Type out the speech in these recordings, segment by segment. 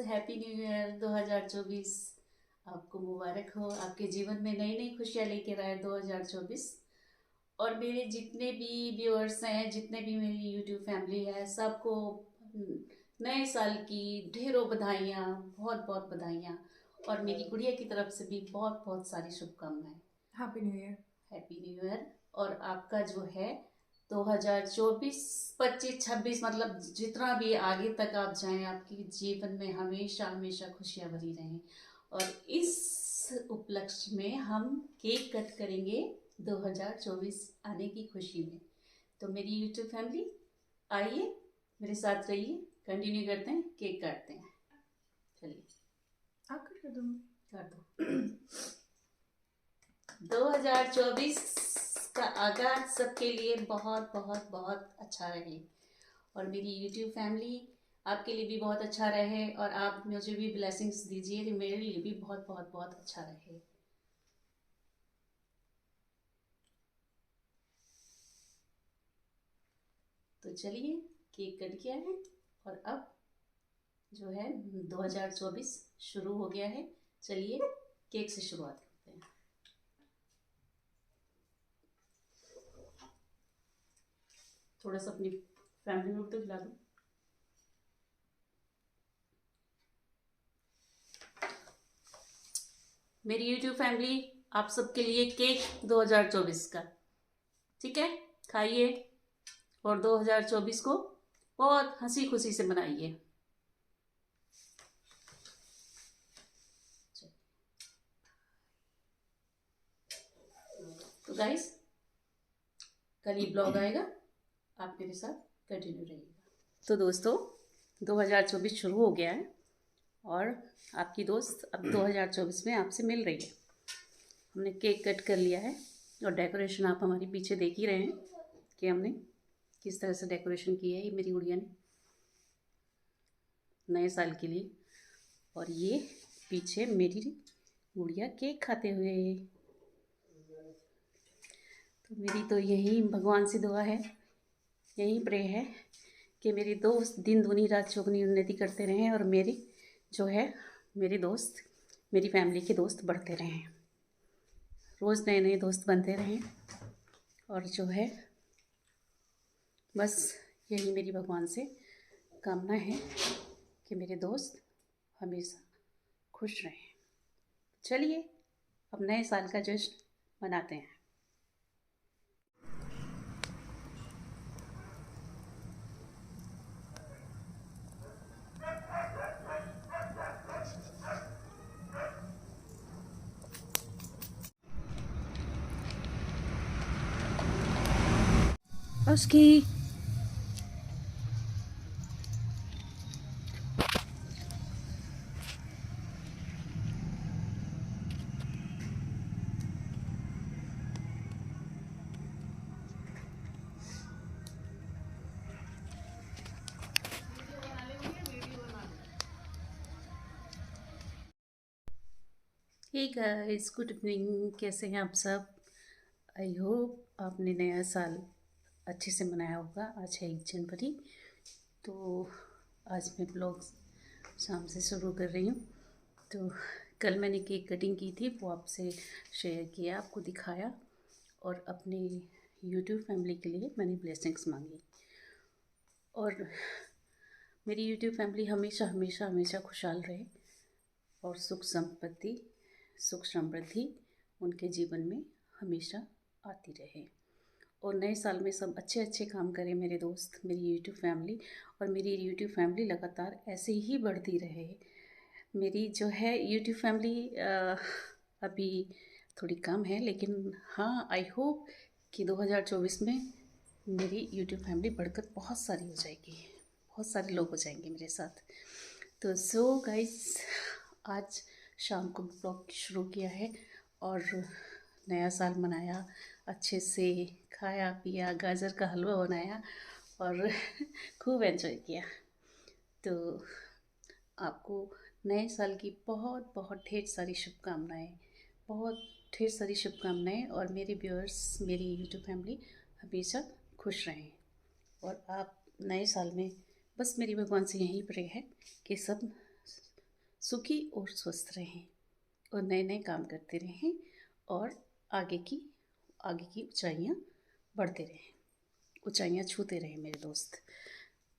Happy new year 2024। आपको मुबारक हो, आपके जीवन में नई नई खुशियाँ लेकर आए 2024। और मेरे जितने भी व्यूअर्स हैं, जितने भी मेरी यूट्यूब फैमिली है, सबको नए साल की ढेरों बधाइयाँ, बहुत बहुत बधाइयाँ। और मेरी गुड़िया की तरफ से भी बहुत बहुत सारी शुभकामनाएं। Happy new year. Happy new year. और आपका जो है 2024, 25, 26, मतलब जितना भी आगे तक आप जाएं, आपके जीवन में हमेशा हमेशा खुशियां भरी रहें। और इस उपलक्ष्य में हम केक कट करेंगे 2024 आने की खुशी में। तो मेरी यूट्यूब फैमिली, आइए मेरे साथ रहिए, कंटिन्यू करते हैं, केक काटते हैं। चलिए आप कर दो। कर दो। 2024 का आगाज सबके लिए बहुत बहुत बहुत अच्छा रहे। और मेरी यूट्यूब फैमिली, आपके लिए भी बहुत अच्छा रहे। और आप मुझे भी ब्लेसिंग्स दीजिए कि मेरे लिए भी बहुत बहुत बहुत अच्छा रहे। तो चलिए, केक कट गया है और अब जो है 2024 शुरू हो गया है। चलिए केक से शुरुआत करते हैं। थोड़ा सा अपनी फैमिली में तो खिला दो। मेरी यूट्यूब फैमिली, आप सबके लिए केक 2024 का, ठीक है? खाइए और 2024 को बहुत हंसी खुशी से मनाइए। तो गाइस, कल ही ब्लॉग आएगा, आप मेरे साथ कंटिन्यू रहिएगा। तो दोस्तों, 2024 शुरू हो गया है और आपकी दोस्त अब 2024 में आपसे मिल रही है। हमने केक कट कर लिया है और डेकोरेशन आप हमारे पीछे देख ही रहे हैं कि हमने किस तरह से डेकोरेशन की है। ये मेरी गुड़िया ने नए साल के लिए। और ये पीछे मेरी गुड़िया केक खाते हुए। तो मेरी तो यही भगवान से दुआ है, यही प्रे है कि मेरी दोस्त दिन दूनी रात चौगुनी उन्नति करते रहें और मेरी जो है मेरी दोस्त, मेरी फैमिली के दोस्त बढ़ते रहें, रोज़ नए नए दोस्त बनते रहें। और जो है बस यही मेरी भगवान से कामना है कि मेरे दोस्त हमेशा खुश रहें। चलिए अब नए साल का जश्न मनाते हैं। उसकी हे गाइस, गुड इवनिंग। कैसे हैं आप सब? आई होप आपने नया साल अच्छे से मनाया होगा। आज है 1 जनवरी। तो आज मैं ब्लॉग शाम से शुरू कर रही हूँ। तो कल मैंने केक कटिंग की थी, वो आपसे शेयर किया, आपको दिखाया। और अपने यूट्यूब फैमिली के लिए मैंने ब्लेसिंग्स मांगी। और मेरी यूट्यूब फैमिली हमेशा हमेशा हमेशा खुशहाल रहे और सुख संपत्ति, सुख समृद्धि उनके जीवन में हमेशा आती रहे। और नए साल में सब अच्छे अच्छे काम करें मेरे दोस्त, मेरी यूट्यूब फैमिली। और मेरी यूट्यूब फैमिली लगातार ऐसे ही बढ़ती रहे। मेरी जो है यूट्यूब फैमिली अभी थोड़ी कम है, लेकिन हाँ, आई होप कि 2024 में मेरी यूट्यूब फैमिली बढ़कर बहुत सारी हो जाएगी, बहुत सारे लोग हो जाएंगे मेरे साथ। तो सो गाइस, आज शाम को ब्लॉग शुरू किया है और नया साल मनाया, अच्छे से खाया पिया, गाजर का हलवा बनाया और खूब एंजॉय किया। तो आपको नए साल की बहुत बहुत ढेर सारी शुभकामनाएं, बहुत ढेर सारी शुभकामनाएं। और मेरे व्यूअर्स, मेरी यूट्यूब फैमिली हमेशा खुश रहें। और आप नए साल में, बस मेरी भगवान से यही प्रे है कि सब सुखी और स्वस्थ रहें और नए नए काम करते रहें और आगे की ऊंचाइयाँ बढ़ते रहें, ऊंचाइयाँ छूते रहें मेरे दोस्त।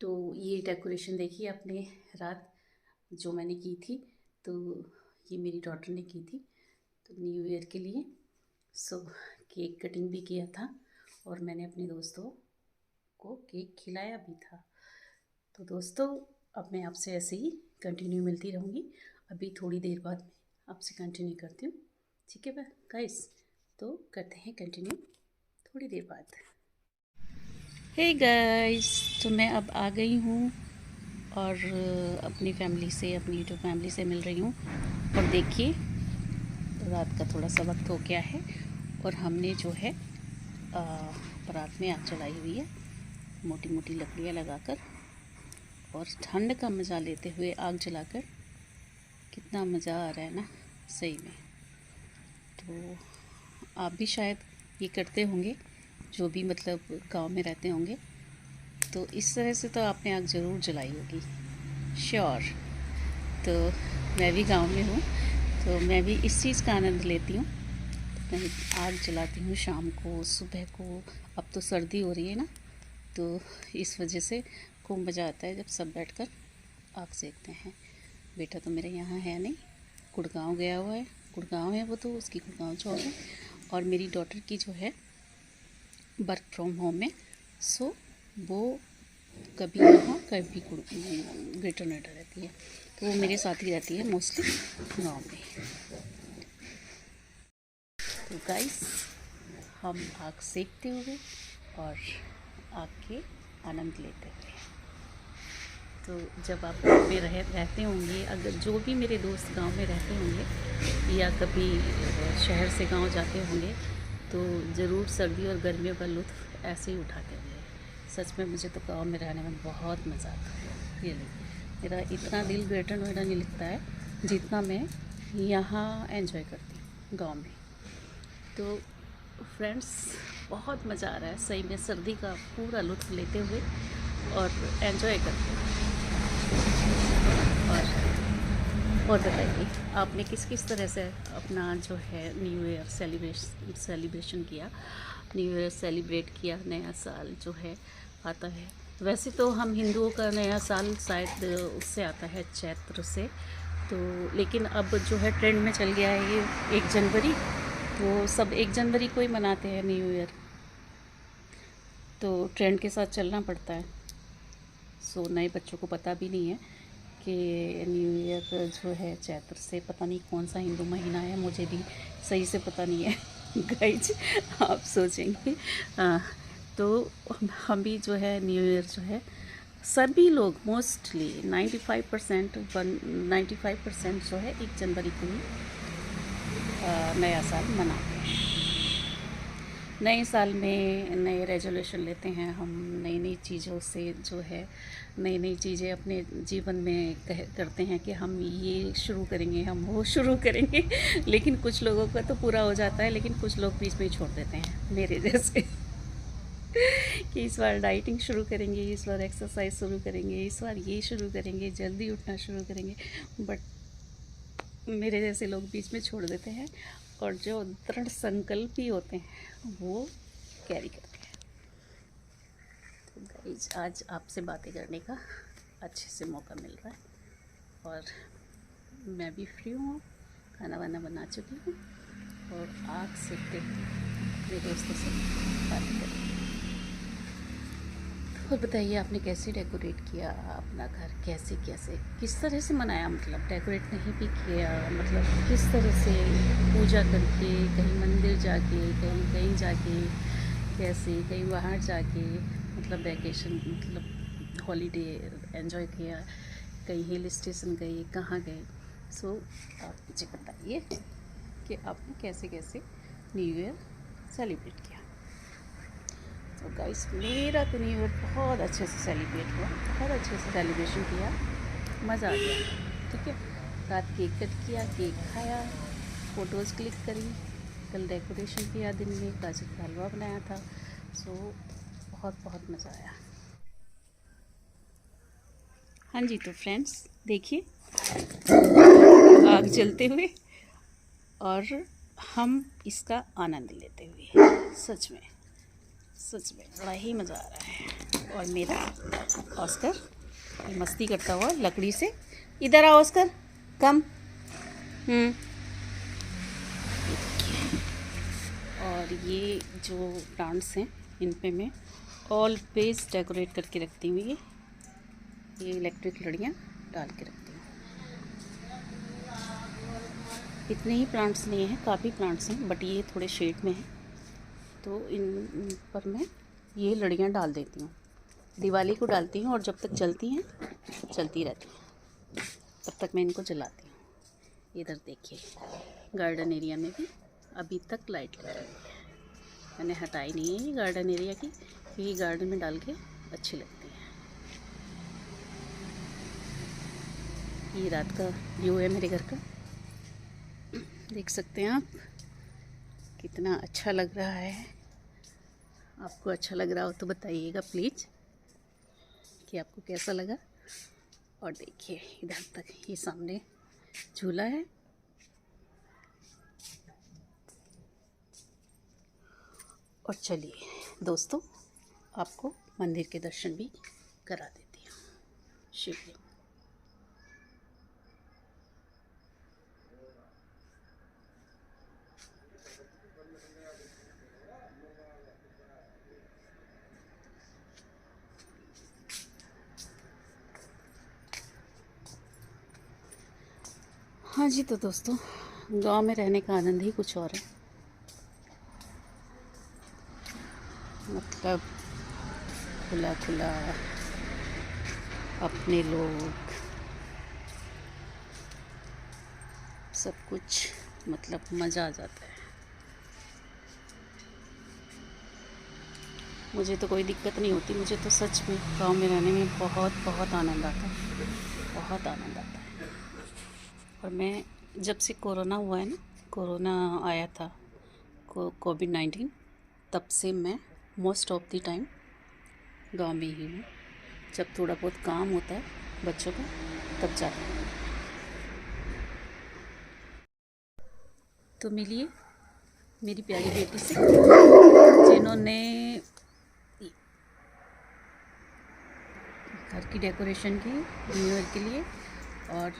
तो ये डेकोरेशन देखिए आपने रात जो मैंने की थी, तो ये मेरी डॉटर ने की थी तो न्यू ईयर के लिए। सो केक कटिंग भी किया था और मैंने अपने दोस्तों को केक खिलाया भी था। तो दोस्तों अब मैं आपसे ऐसे ही कंटिन्यू मिलती रहूँगी। अभी थोड़ी देर बाद मैं आपसे कंटिन्यू करती हूँ, ठीक है गाइस? तो करते हैं कंटिन्यू थोड़ी देर बाद। हे गाइस, तो मैं अब आ गई हूँ और अपनी फैमिली से, अपनी यूट्यूब फैमिली से मिल रही हूँ। और देखिए रात का थोड़ा सा वक्त हो गया है और हमने जो है परात में आग जलाई हुई है, मोटी मोटी लकड़ियाँ लगाकर, और ठंड का मज़ा लेते हुए आग जलाकर कितना मज़ा आ रहा है ना, सही में। तो आप भी शायद ये करते होंगे, जो भी मतलब गांव में रहते होंगे, तो इस तरह से तो आपने आग ज़रूर जलाई होगी, श्योर। तो मैं भी गांव में हूँ, तो मैं भी इस चीज़ का आनंद लेती हूँ। मैं आग जलाती हूँ शाम को, सुबह को। अब तो सर्दी हो रही है ना, तो इस वजह से खूब मज़ा आता है जब सब बैठकर आग सेकते हैं। बेटा तो मेरे यहाँ है नहीं, गुड़गांव गया हुआ है, गुड़गांव है वो, तो उसकी गुड़गांव जॉब है। और मेरी डॉटर की जो है वर्क फ्रॉम होम है, सो वो कभी यहाँ कभी ग्रेटर नोएडा रहती है, तो वो मेरे साथ ही रहती है मोस्टली गाँव में। तो गाइस हम आग सेकते हुए और आग के आनंद लेते हुए, तो जब आप गाँव में रहते होंगे, अगर जो भी मेरे दोस्त गांव में रहते होंगे या कभी शहर से गांव जाते होंगे, तो ज़रूर सर्दी और गर्मियों का लुत्फ़ ऐसे ही उठाते होंगे। सच में मुझे तो गांव में रहने में बहुत मज़ा आता है, रियली। मेरा इतना दिल ग्रेटर नोएडा नहीं लगता है जितना मैं यहाँ एंजॉय करती हूँ गाँव में। तो फ्रेंड्स बहुत मज़ा आ रहा है सही में, सर्दी का पूरा लुत्फ़ लेते हुए और एंजॉय करते हुए। और बताइए आपने किस किस तरह से अपना जो है न्यू ईयर सेलिब्रेशन किया, न्यू ईयर सेलिब्रेट किया, नया साल जो है आता है। वैसे तो हम हिंदुओं का नया साल शायद उससे आता है, चैत्र से, तो लेकिन अब जो है ट्रेंड में चल गया है ये 1 जनवरी, तो सब 1 जनवरी को ही मनाते हैं न्यू ईयर, तो ट्रेंड के साथ चलना पड़ता है। सो नए बच्चों को पता भी नहीं है कि न्यू ईयर जो है चैत्र से, पता नहीं कौन सा हिंदू महीना है, मुझे भी सही से पता नहीं है गाइज, आप सोचेंगे। तो हम भी जो है न्यू ईयर जो है सभी लोग मोस्टली 95% जो है 1 जनवरी को ही नया साल मनाते हैं। नए साल में नए रेजोल्यूशन लेते हैं हम, नई नई चीज़ों से जो है नई नई चीज़ें अपने जीवन में करते हैं कि हम ये शुरू करेंगे, हम वो शुरू करेंगे लेकिन कुछ लोगों का तो पूरा हो जाता है, लेकिन कुछ लोग बीच में ही छोड़ देते हैं मेरे जैसे कि इस बार डाइटिंग शुरू करेंगे, इस बार एक्सरसाइज शुरू करेंगे, इस बार ये शुरू करेंगे, जल्दी उठना शुरू करेंगे, बट मेरे जैसे लोग बीच में छोड़ देते हैं, और जो दृढ़ संकल्पी होते हैं वो कैरी करते हैं। तो गाइज आज आपसे बातें करने का अच्छे से मौका मिल रहा है और मैं भी फ्री हूँ, खाना वाना बना चुकी हूँ और आग सेकते मेरे दोस्तों से बात करें। और बताइए आपने कैसे डेकोरेट किया अपना घर, कैसे कैसे किस तरह से मनाया, मतलब डेकोरेट नहीं भी किया, मतलब किस तरह से पूजा करके, कहीं मंदिर जाके, कहीं कहीं जाके, कैसे कहीं बाहर जाके, मतलब वैकेशन, मतलब हॉलीडे एंजॉय किया, कहीं हिल स्टेशन गए, कहाँ गए। सो आप मुझे बताइए कि आपने कैसे कैसे न्यू ईयर सेलिब्रेट किया। तो गाइस मेरा तो न्यू ईयर बहुत अच्छे से सेलिब्रेट हुआ, बहुत अच्छे से सेलिब्रेशन किया, मज़ा आ गया। ठीक है, रात केक कट किया, केक खाया, फ़ोटोज़ क्लिक करी, कल डेकोरेशन किया, दिन में गाजर का हलवा बनाया था। सो बहुत बहुत मज़ा आया। हाँ जी, तो फ्रेंड्स देखिए आग जलते हुए और हम इसका आनंद लेते हुए सच में बड़ा ही मज़ा आ रहा है। और मेरा ऑस्कर मस्ती करता हुआ लकड़ी से, इधर आओ ऑस्कर, कम। और ये जो प्लांट्स हैं इन पे मैं ऑलवेज डेकोरेट करके रखती हूँ। ये इलेक्ट्रिक लड़ियाँ डाल के रखती हूँ। इतने ही प्लांट्स नहीं हैं, काफ़ी प्लांट्स हैं, बट ये थोड़े शेड में हैं, तो इन पर मैं ये लड़ियाँ डाल देती हूँ। दिवाली को डालती हूँ और जब तक चलती हैं चलती रहती हैं, तब तक मैं इनको जलाती हूँ। इधर देखिए गार्डन एरिया में भी अभी तक लाइट लग रही है, मैंने हटाई नहीं है ये गार्डन एरिया की, क्योंकि गार्डन में डाल के अच्छी लगती है। ये रात का व्यू है मेरे घर का, देख सकते हैं आप, कितना अच्छा लग रहा है। आपको अच्छा लग रहा हो तो बताइएगा प्लीज़ कि आपको कैसा लगा। और देखिए इधर तक ये सामने झूला है, और चलिए दोस्तों आपको मंदिर के दर्शन भी करा देती हूँ। शिवलिंग, हाँ जी, तो दोस्तों गांव में रहने का आनंद ही कुछ और है। मतलब खुला खुला, अपने लोग, सब कुछ, मतलब मज़ा आ जाता है। मुझे तो कोई दिक्कत नहीं होती, मुझे तो सच में गांव में रहने में बहुत आनंद आता है, बहुत आनंद आता है। और मैं जब से कोरोना हुआ है ना, कोरोना आया था कोविड-19, तब से मैं मोस्ट ऑफ द टाइम गांव में ही हूँ। जब थोड़ा बहुत काम होता है बच्चों का तब जाती हूँ। तो मिलिए मेरी प्यारी बेटी से, जिन्होंने घर की डेकोरेशन की न्यू ईयर के लिए, और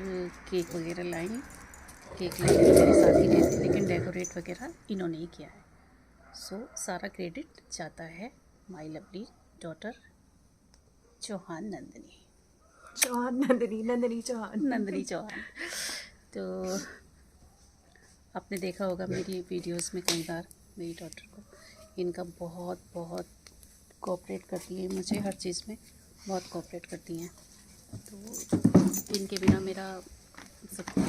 केक वगैरह लाई। केक लाई तो मेरे साथ ही गए थे, लेकिन डेकोरेट वगैरह इन्होंने ही किया है। सो सारा क्रेडिट जाता है my lovely daughter Chauhan Nandini Chauhan. तो आपने देखा होगा मेरी वीडियोस में कई बार मेरी डॉटर को, इनका बहुत कोऑपरेट करती है मुझे, हर चीज़ में बहुत कोऑपरेट करती हैं। तो इनके बिना मेरा सब कुछ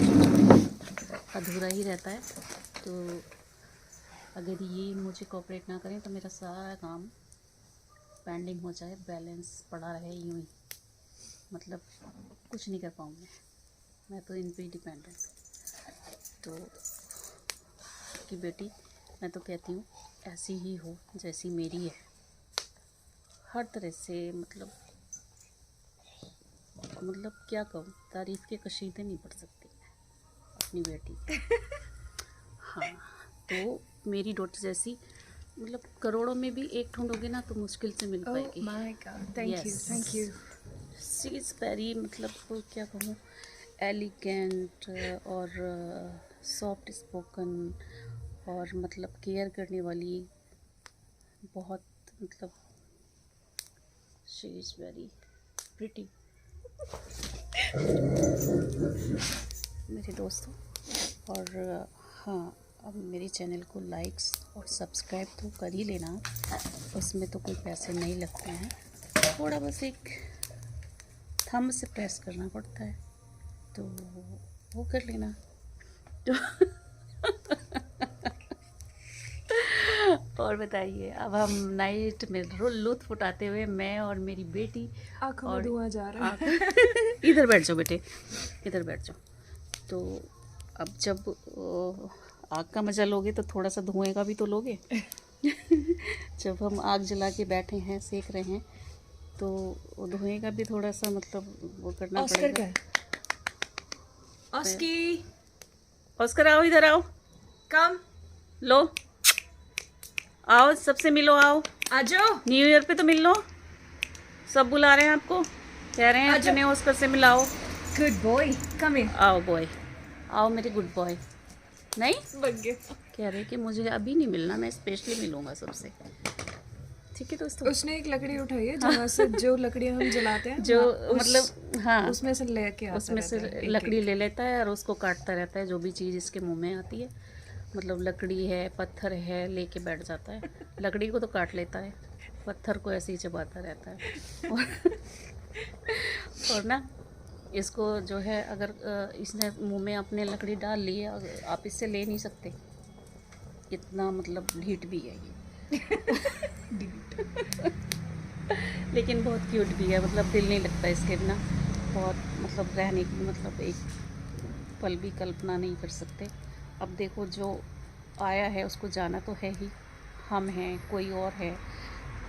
अधूरा ही रहता है। तो अगर ये मुझे कोऑपरेट ना करें तो मेरा सारा काम पेंडिंग हो जाए, बैलेंस पड़ा रहे यूँ ही, मतलब कुछ नहीं कर पाऊँ मैं तो इन पे ही डिपेंडेंट हूँ। तो कि बेटी, मैं तो कहती हूँ ऐसी ही हो जैसी मेरी है, हर तरह से, मतलब क्या कहूँ, तारीफ़ के कशीदे नहीं पढ़ सकती अपनी बेटी के। हाँ, तो मेरी डॉटर जैसी, मतलब करोड़ों में भी एक ढूंढोगे ना तो मुश्किल से मिल पाएगी। My God, thank you. She is very, मतलब क्या कहूँ, एलिगेंट और सॉफ्ट स्पोकन, और मतलब केयर करने वाली, बहुत, मतलब शी इज़ वेरी प्रिटी। मेरे दोस्तों, और हाँ, अब मेरे चैनल को लाइक्स और सब्सक्राइब तो कर ही लेना, उसमें तो कोई पैसे नहीं लगते हैं, थोड़ा बस एक थंब से प्रेस करना पड़ता है, तो वो कर लेना। तो और बताइए, अब हम नाइट में लुत्फ़ उठाते हुए, मैं और मेरी बेटी, आँखों में धुआं जा रहा है। इधर बैठ जाओ बेटे, इधर बैठ जाओ। तो अब जब आग का मज़ा लोगे तो थोड़ा सा धुएं का भी तो लोगे। जब हम आग जला के बैठे हैं, सेक रहे हैं, तो वो धोएगा भी थोड़ा सा, मतलब वो करना ऑस्कर पड़ेगा। का है? ऑस्की ऑस्कर आओ, इधर आओ, कम, लो आओ, सबसे मिलो, आओ, आ जाओ। न्यू ईयर पे तो मिल लो, सब बुला रहे हैं आपको, कह रहे हैं आजा। अपने ऑस्कर से मिलाओ। Good boy, come here. आओ बॉय, आओ मेरे गुड बॉय। नहीं बन गया। कह रहे कि मुझे अभी नहीं मिलना, मैं स्पेशली मिलूंगा सबसे। ठीक है दोस्तों, उसने एक लकड़ी उठाई है जहाँ से जो लकड़ियाँ हम जलाते हैं, जो उस- मतलब हाँ उसमें से लेके आता उसमें से रहता है एक- लकड़ी ले लेता है और उसको काटता रहता है, जो भी चीज़ इसके मुंह में आती है, मतलब लकड़ी है, पत्थर है, लेके बैठ जाता है। लकड़ी को तो काट लेता है, पत्थर को ऐसे ही चबाता रहता है। और ना इसको जो है, अगर इसने मुंह में अपने लकड़ी डाल ली है, आप इससे ले नहीं सकते, इतना मतलब ढीठ भी है ये। लेकिन बहुत क्यूट भी है, मतलब दिल नहीं लगता इसके बिना, बहुत मतलब रहने की, मतलब एक पल भी कल्पना नहीं कर सकते। अब देखो जो आया है उसको जाना तो है ही, हम हैं, कोई और है,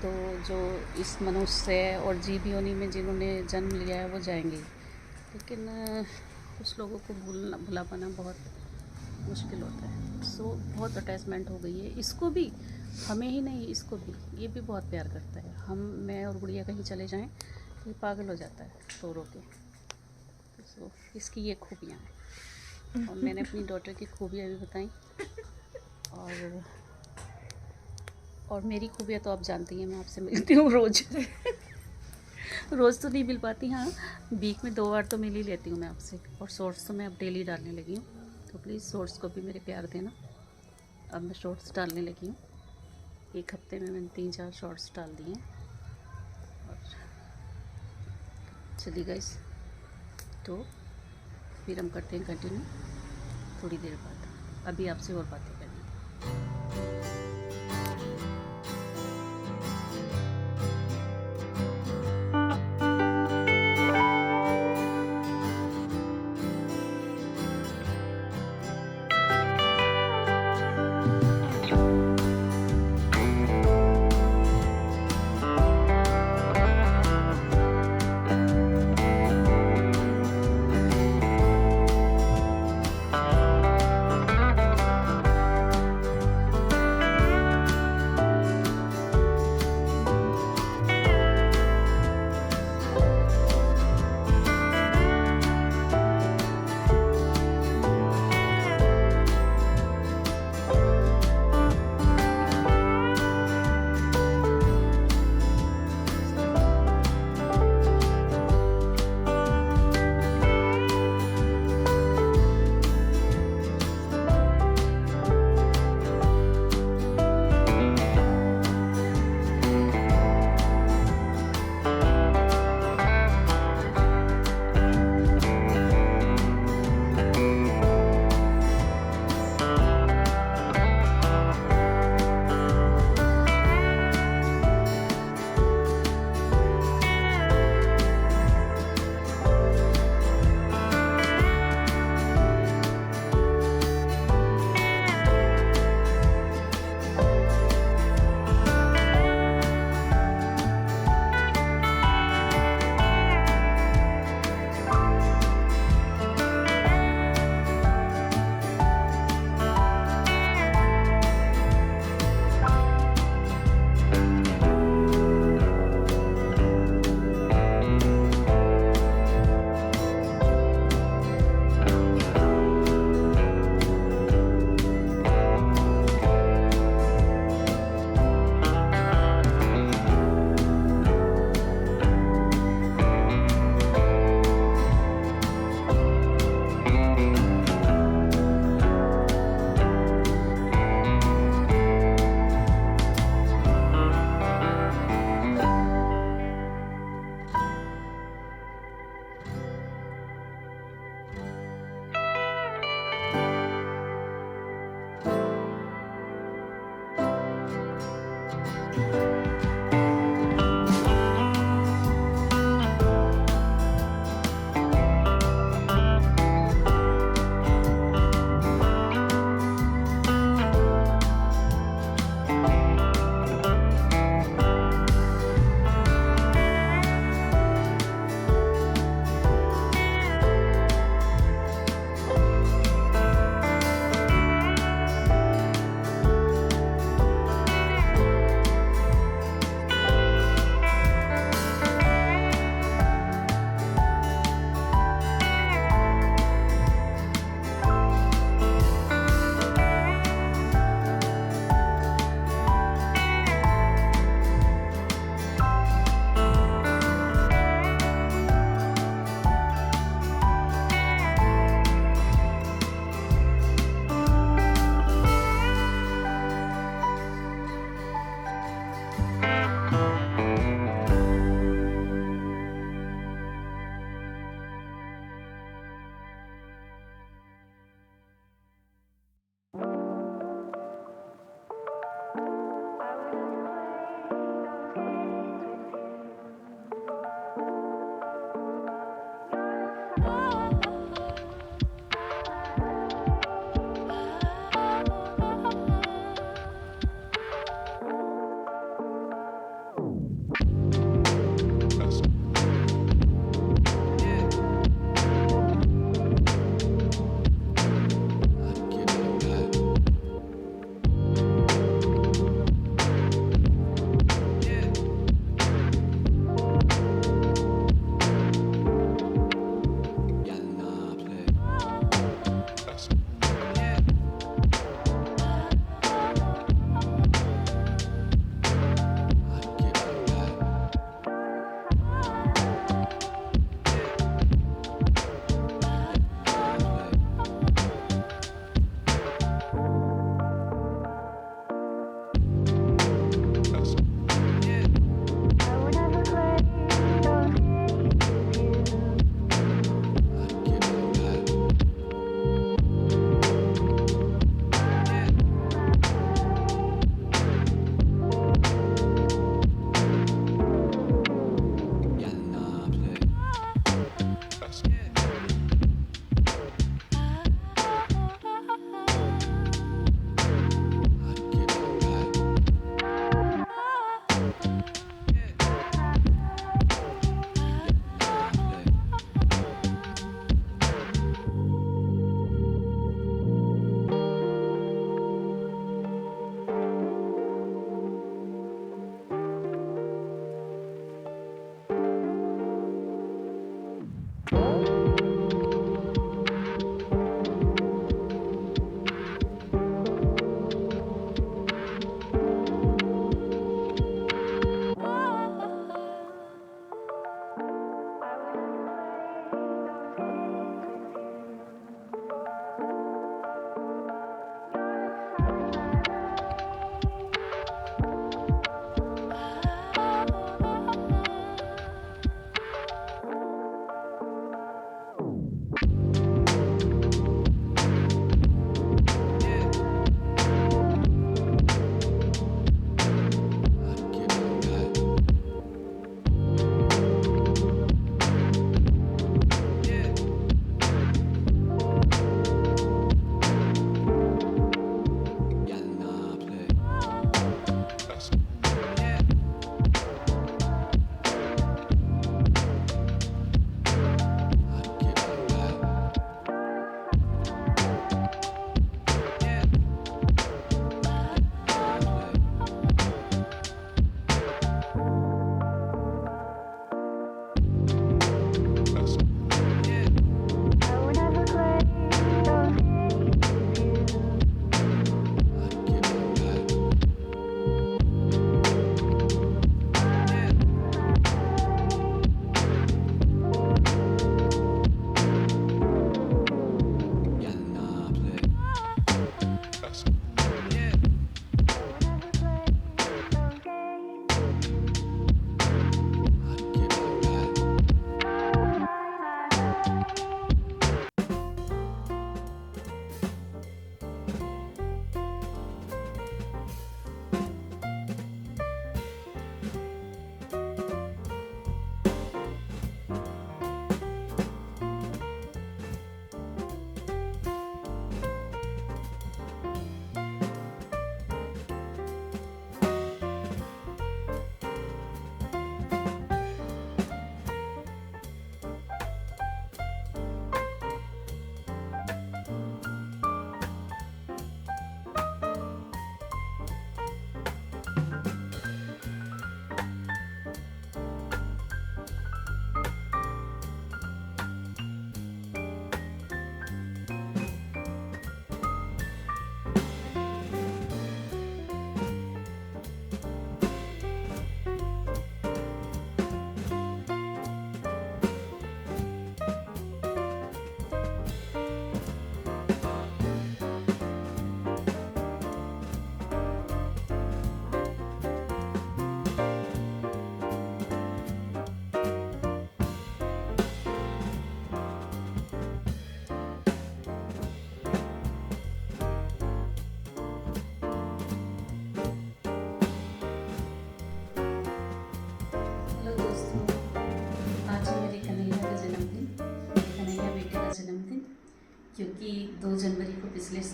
तो जो इस मनुष्य और जीव योनि में जिन्होंने जन्म लिया है वो जाएंगे, लेकिन कुछ लोगों को भुला पाना बहुत मुश्किल होता है। सो बहुत अटैचमेंट हो गई है इसको भी, हमें ही नहीं इसको भी, ये भी बहुत प्यार करता है। मैं और गुड़िया कहीं चले जाएं तो ये पागल हो जाता है रो रो के। सो इसकी ये खूबियाँ हैं, और मैंने अपनी डॉटर की खूबियाँ भी बताई, और मेरी खूबियाँ तो आप जानती हैं, मैं आपसे मिलती हूँ रोज़। रोज़ तो नहीं मिल पाती, हाँ वीक में 2 बार तो मिल ही लेती हूँ मैं आपसे। और शॉर्ट्स तो मैं अब डेली डालने लगी हूँ, तो प्लीज़ शॉर्ट्स को भी मेरे प्यार देना। अब मैं शॉर्ट्स डालने लगी हूँ, एक हफ्ते में मैंने 3-4 शॉर्ट्स डाल दिए हैं। और चलिए गाइस, तो फिर हम करते हैं कंटिन्यू थोड़ी देर बाद, अभी आपसे और बातें करनी।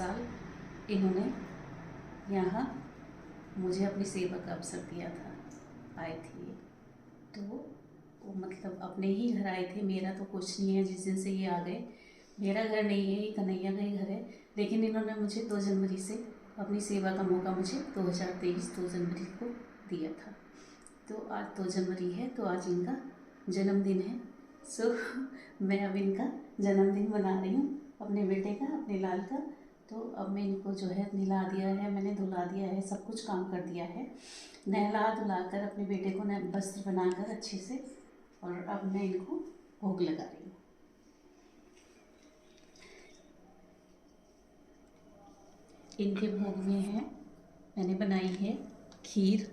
साल इन्होंने यहाँ मुझे अपनी सेवा का अवसर दिया था। आए थे तो वो मतलब अपने ही घर आए थे। मेरा तो कुछ नहीं है, जिस दिन से ये आ गए मेरा घर नहीं है, ये कन्हैया का ही घर है। लेकिन इन्होंने मुझे 2 जनवरी से अपनी सेवा का मौका मुझे 2023 2 जनवरी को दिया था। तो आज 2 जनवरी है, तो आज इनका जन्मदिन है। सो मैं अब इनका जन्मदिन मना रही हूँ, अपने बेटे का, अपने लाल का। तो अब मैं इनको जो है नहला दिया है, मैंने धुला दिया है, सब कुछ काम कर दिया है। नहला धुला कर अपने बेटे को वस्त्र बनाकर अच्छे से, और अब मैं इनको भोग लगा रही हूँ। इनके भोग में है, मैंने बनाई है खीर,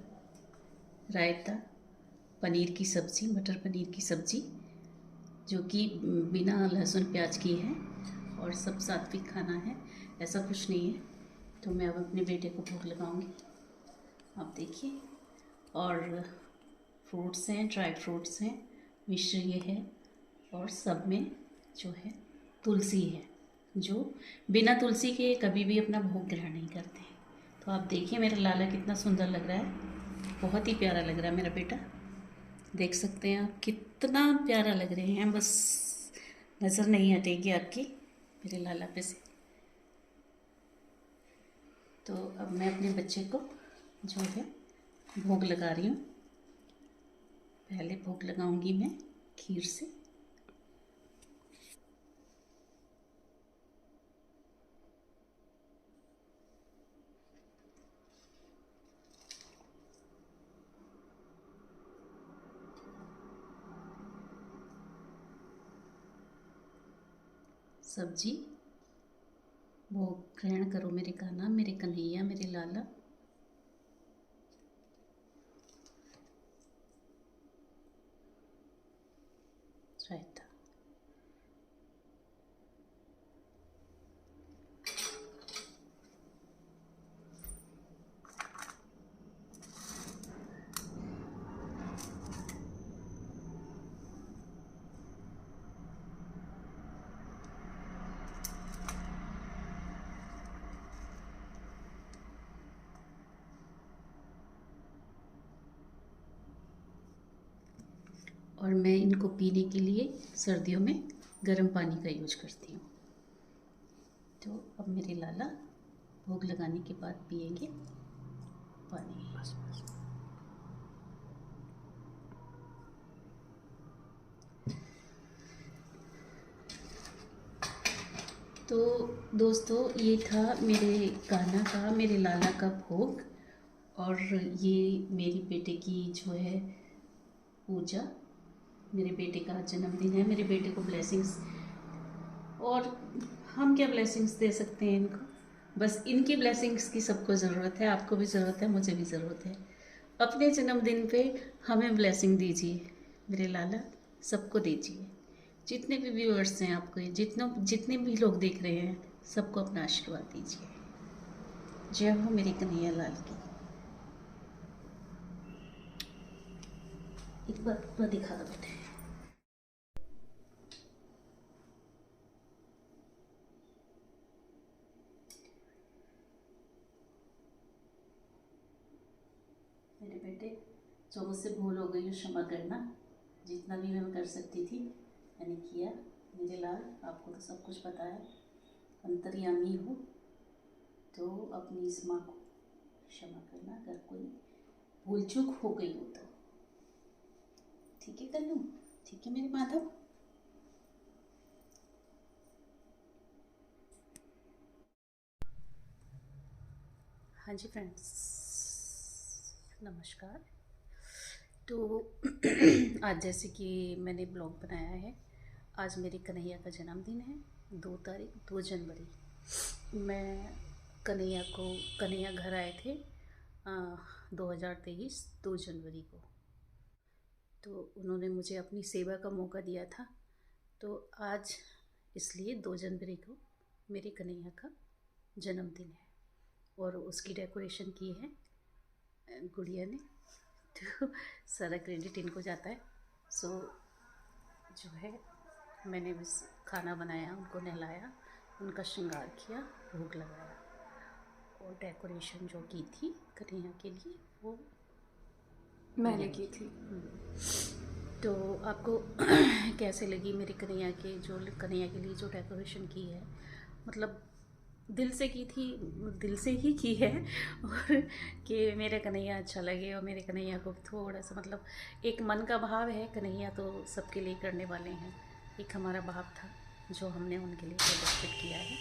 रायता, पनीर की सब्ज़ी, मटर पनीर की सब्ज़ी, जो कि बिना लहसुन प्याज की है, और सब सात्विक खाना है, ऐसा कुछ नहीं है। तो मैं अब अपने बेटे को भोग लगाऊंगी, आप देखिए। और फ्रूट्स हैं, ड्राई फ्रूट्स हैं, मिश्री ये है, और सब में जो है तुलसी है, जो बिना तुलसी के कभी भी अपना भोग ग्रहण नहीं करते हैं। तो आप देखिए मेरा लाला कितना सुंदर लग रहा है, बहुत ही प्यारा लग रहा है मेरा बेटा। देख सकते हैं आप कितना प्यारा लग रहे हैं, बस नज़र नहीं हटेगी आपकी मेरे लाला पे से। तो अब मैं अपने बच्चे को जो है भोग लगा रही हूँ। पहले भोग लगाऊंगी मैं खीर से। सब्जी भोग ग्रहण करो मेरे कान्हा, मेरे कन्हैया, मेरे लाला। रायता, और मैं इनको पीने के लिए सर्दियों में गर्म पानी का यूज करती हूँ। तो अब मेरे लाला भोग लगाने के बाद पिएंगे पानी। तो दोस्तों, ये था मेरे कान्हा का, मेरे लाला का भोग, और ये मेरी बेटे की जो है पूजा। मेरे बेटे का जन्मदिन है, मेरे बेटे को ब्लेसिंग्स, और हम क्या ब्लेसिंग्स दे सकते हैं इनको, बस इनकी ब्लेसिंग्स की सबको ज़रूरत है, आपको भी ज़रूरत है, मुझे भी ज़रूरत है। अपने जन्मदिन पे हमें ब्लेसिंग दीजिए मेरे लाला, सबको दीजिए। जितने भी व्यूअर्स हैं आपको, जितने भी लोग देख रहे हैं, सबको अपना आशीर्वाद दीजिए। जय हो मेरी कन्हैया लाल की। एक बार दिखा दो बेटे। मेरे बेटे, जो मुझसे भूल हो गई, क्षमा करना। जितना भी मैं कर सकती थी मैंने किया। मेरे लाल, आपको तो सब कुछ पता है, अंतर्यामी हो, तो अपनी इस माँ को क्षमा करना अगर कोई भूल चूक हो गई हो तो। ठीक है कन्नू, ठीक है मेरे माधव। हाँ जी फ्रेंड्स, नमस्कार। तो आज जैसे कि मैंने ब्लॉग बनाया है, आज मेरे कन्हैया का जन्मदिन है, 2 तारीख 2 जनवरी। मैं कन्हैया घर आए थे 2023 2 जनवरी को। तो उन्होंने मुझे अपनी सेवा का मौका दिया था। तो आज इसलिए 2 जनवरी को मेरे कन्हैया का जन्मदिन है, और उसकी डेकोरेशन की है गुड़िया ने, तो सारा क्रेडिट इनको जाता है। सो जो है मैंने बस खाना बनाया, उनको नहलाया, उनका श्रृंगार किया, भोग लगाया और डेकोरेशन जो की थी कन्हैया के लिए वो मैंने की थी। तो आपको कैसे लगी मेरी कन्हैया के लिए जो डेकोरेशन की है? मतलब दिल से की थी, दिल से ही की है। और कि मेरे कन्हैया अच्छा लगे और मेरे कन्हैया को थोड़ा सा मतलब एक मन का भाव है। कन्हैया तो सबके लिए करने वाले हैं, एक हमारा भाव था जो हमने उनके लिए प्रदर्शित किया है।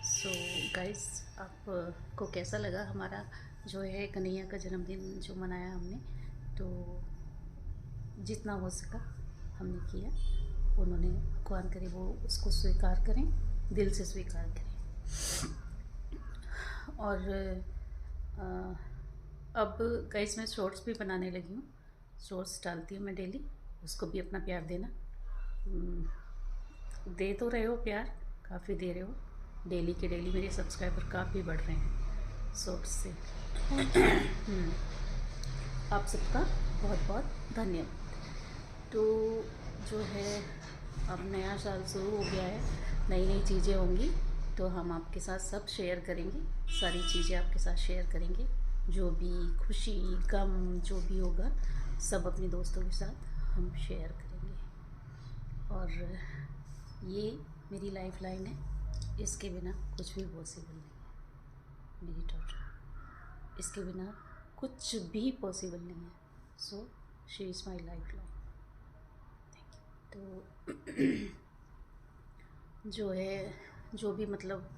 सो गाइस, आपको कैसा लगा हमारा जो है कन्हैया का जन्मदिन जो मनाया हमने? तो जितना हो सका हमने किया। उन्होंने भगवान करे वो उसको स्वीकार करें, दिल से स्वीकार करें। और अब गाइस मैं शॉर्ट्स भी बनाने लगी हूँ, शॉर्ट्स डालती हूँ मैं डेली, उसको भी अपना प्यार देना। दे तो रहे हो प्यार, काफ़ी दे रहे हो, डेली के डेली मेरे सब्सक्राइबर काफ़ी बढ़ रहे हैं शॉर्ट्स से। आप सबका बहुत बहुत धन्यवाद। तो जो है अब नया साल शुरू हो गया है, नई नई चीज़ें होंगी तो हम आपके साथ सब शेयर करेंगे, सारी चीज़ें आपके साथ शेयर करेंगे। जो भी खुशी गम जो भी होगा सब अपने दोस्तों के साथ हम शेयर करेंगे। और ये मेरी लाइफ लाइन है, इसके बिना कुछ भी पॉसिबल नहीं है मेरी डॉटर, इसके बिना कुछ भी पॉसिबल नहीं है। So she is my life line. Thank you. तो जो है जो भी मतलब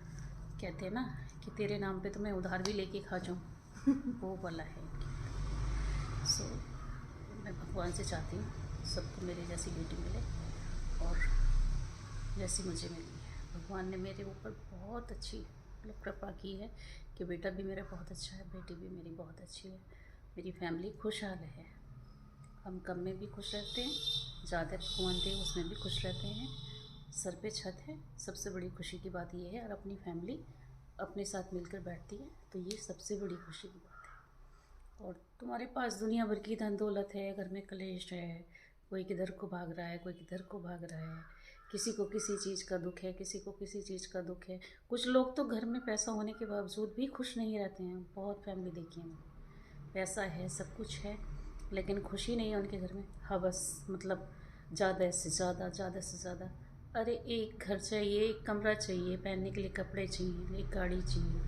कहते हैं ना कि तेरे नाम पे तो मैं उधार भी लेके खा जाऊँ, वो वाला है। सो मैं भगवान से चाहती हूँ सबको मेरी जैसी बेटी मिले और जैसी मुझे मिली है। भगवान ने मेरे ऊपर बहुत अच्छी मतलब कृपा की है कि बेटा भी मेरा बहुत अच्छा है, बेटी भी मेरी बहुत अच्छी है, मेरी फैमिली खुशहाल है। हम कम में भी खुश रहते हैं, ज़्यादा भगवान दे उसमें भी खुश रहते हैं। सर पे छत है, सबसे बड़ी खुशी की बात ये है। और अपनी फैमिली अपने साथ मिलकर बैठती है तो ये सबसे बड़ी खुशी की बात है। और तुम्हारे पास दुनिया भर की धन दौलत है, घर में कलेश है, कोई किधर को भाग रहा है, कोई किधर को भाग रहा है, किसी को किसी चीज़ का दुख है, किसी को किसी चीज़ का दुख है। कुछ लोग तो घर में पैसा होने के बावजूद भी खुश नहीं रहते हैं, बहुत फैमिली देखी है, पैसा है सब कुछ है लेकिन खुशी नहीं है उनके घर में। हवस मतलब ज़्यादा से ज़्यादा, ज़्यादा से ज़्यादा। अरे एक घर चाहिए, एक कमरा चाहिए, पहनने के लिए कपड़े चाहिए, एक गाड़ी चाहिए,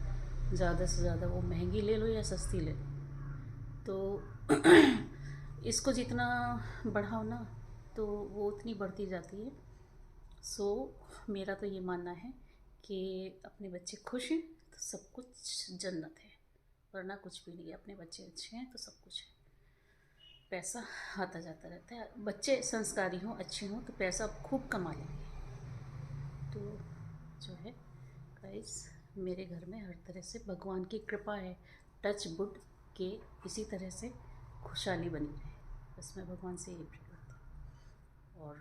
ज़्यादा से ज़्यादा वो महंगी ले लो या सस्ती ले लो। तो इसको जितना बढ़ाओ ना तो वो उतनी बढ़ती जाती है। सो मेरा तो ये मानना है कि अपने बच्चे खुश हैं तो सब कुछ जन्नत है, वरना कुछ भी नहीं है। अपने बच्चे अच्छे हैं तो सब कुछ है। पैसा आता जाता रहता है, बच्चे संस्कारी हों, अच्छे हों तो पैसा खूब कमा लेंगे। तो जो है गाइस, मेरे घर में हर तरह से भगवान की कृपा है, टच वुड के इसी तरह से खुशहाली बनी रहे, बस मैं भगवान से यही प्रे करती हूँ। और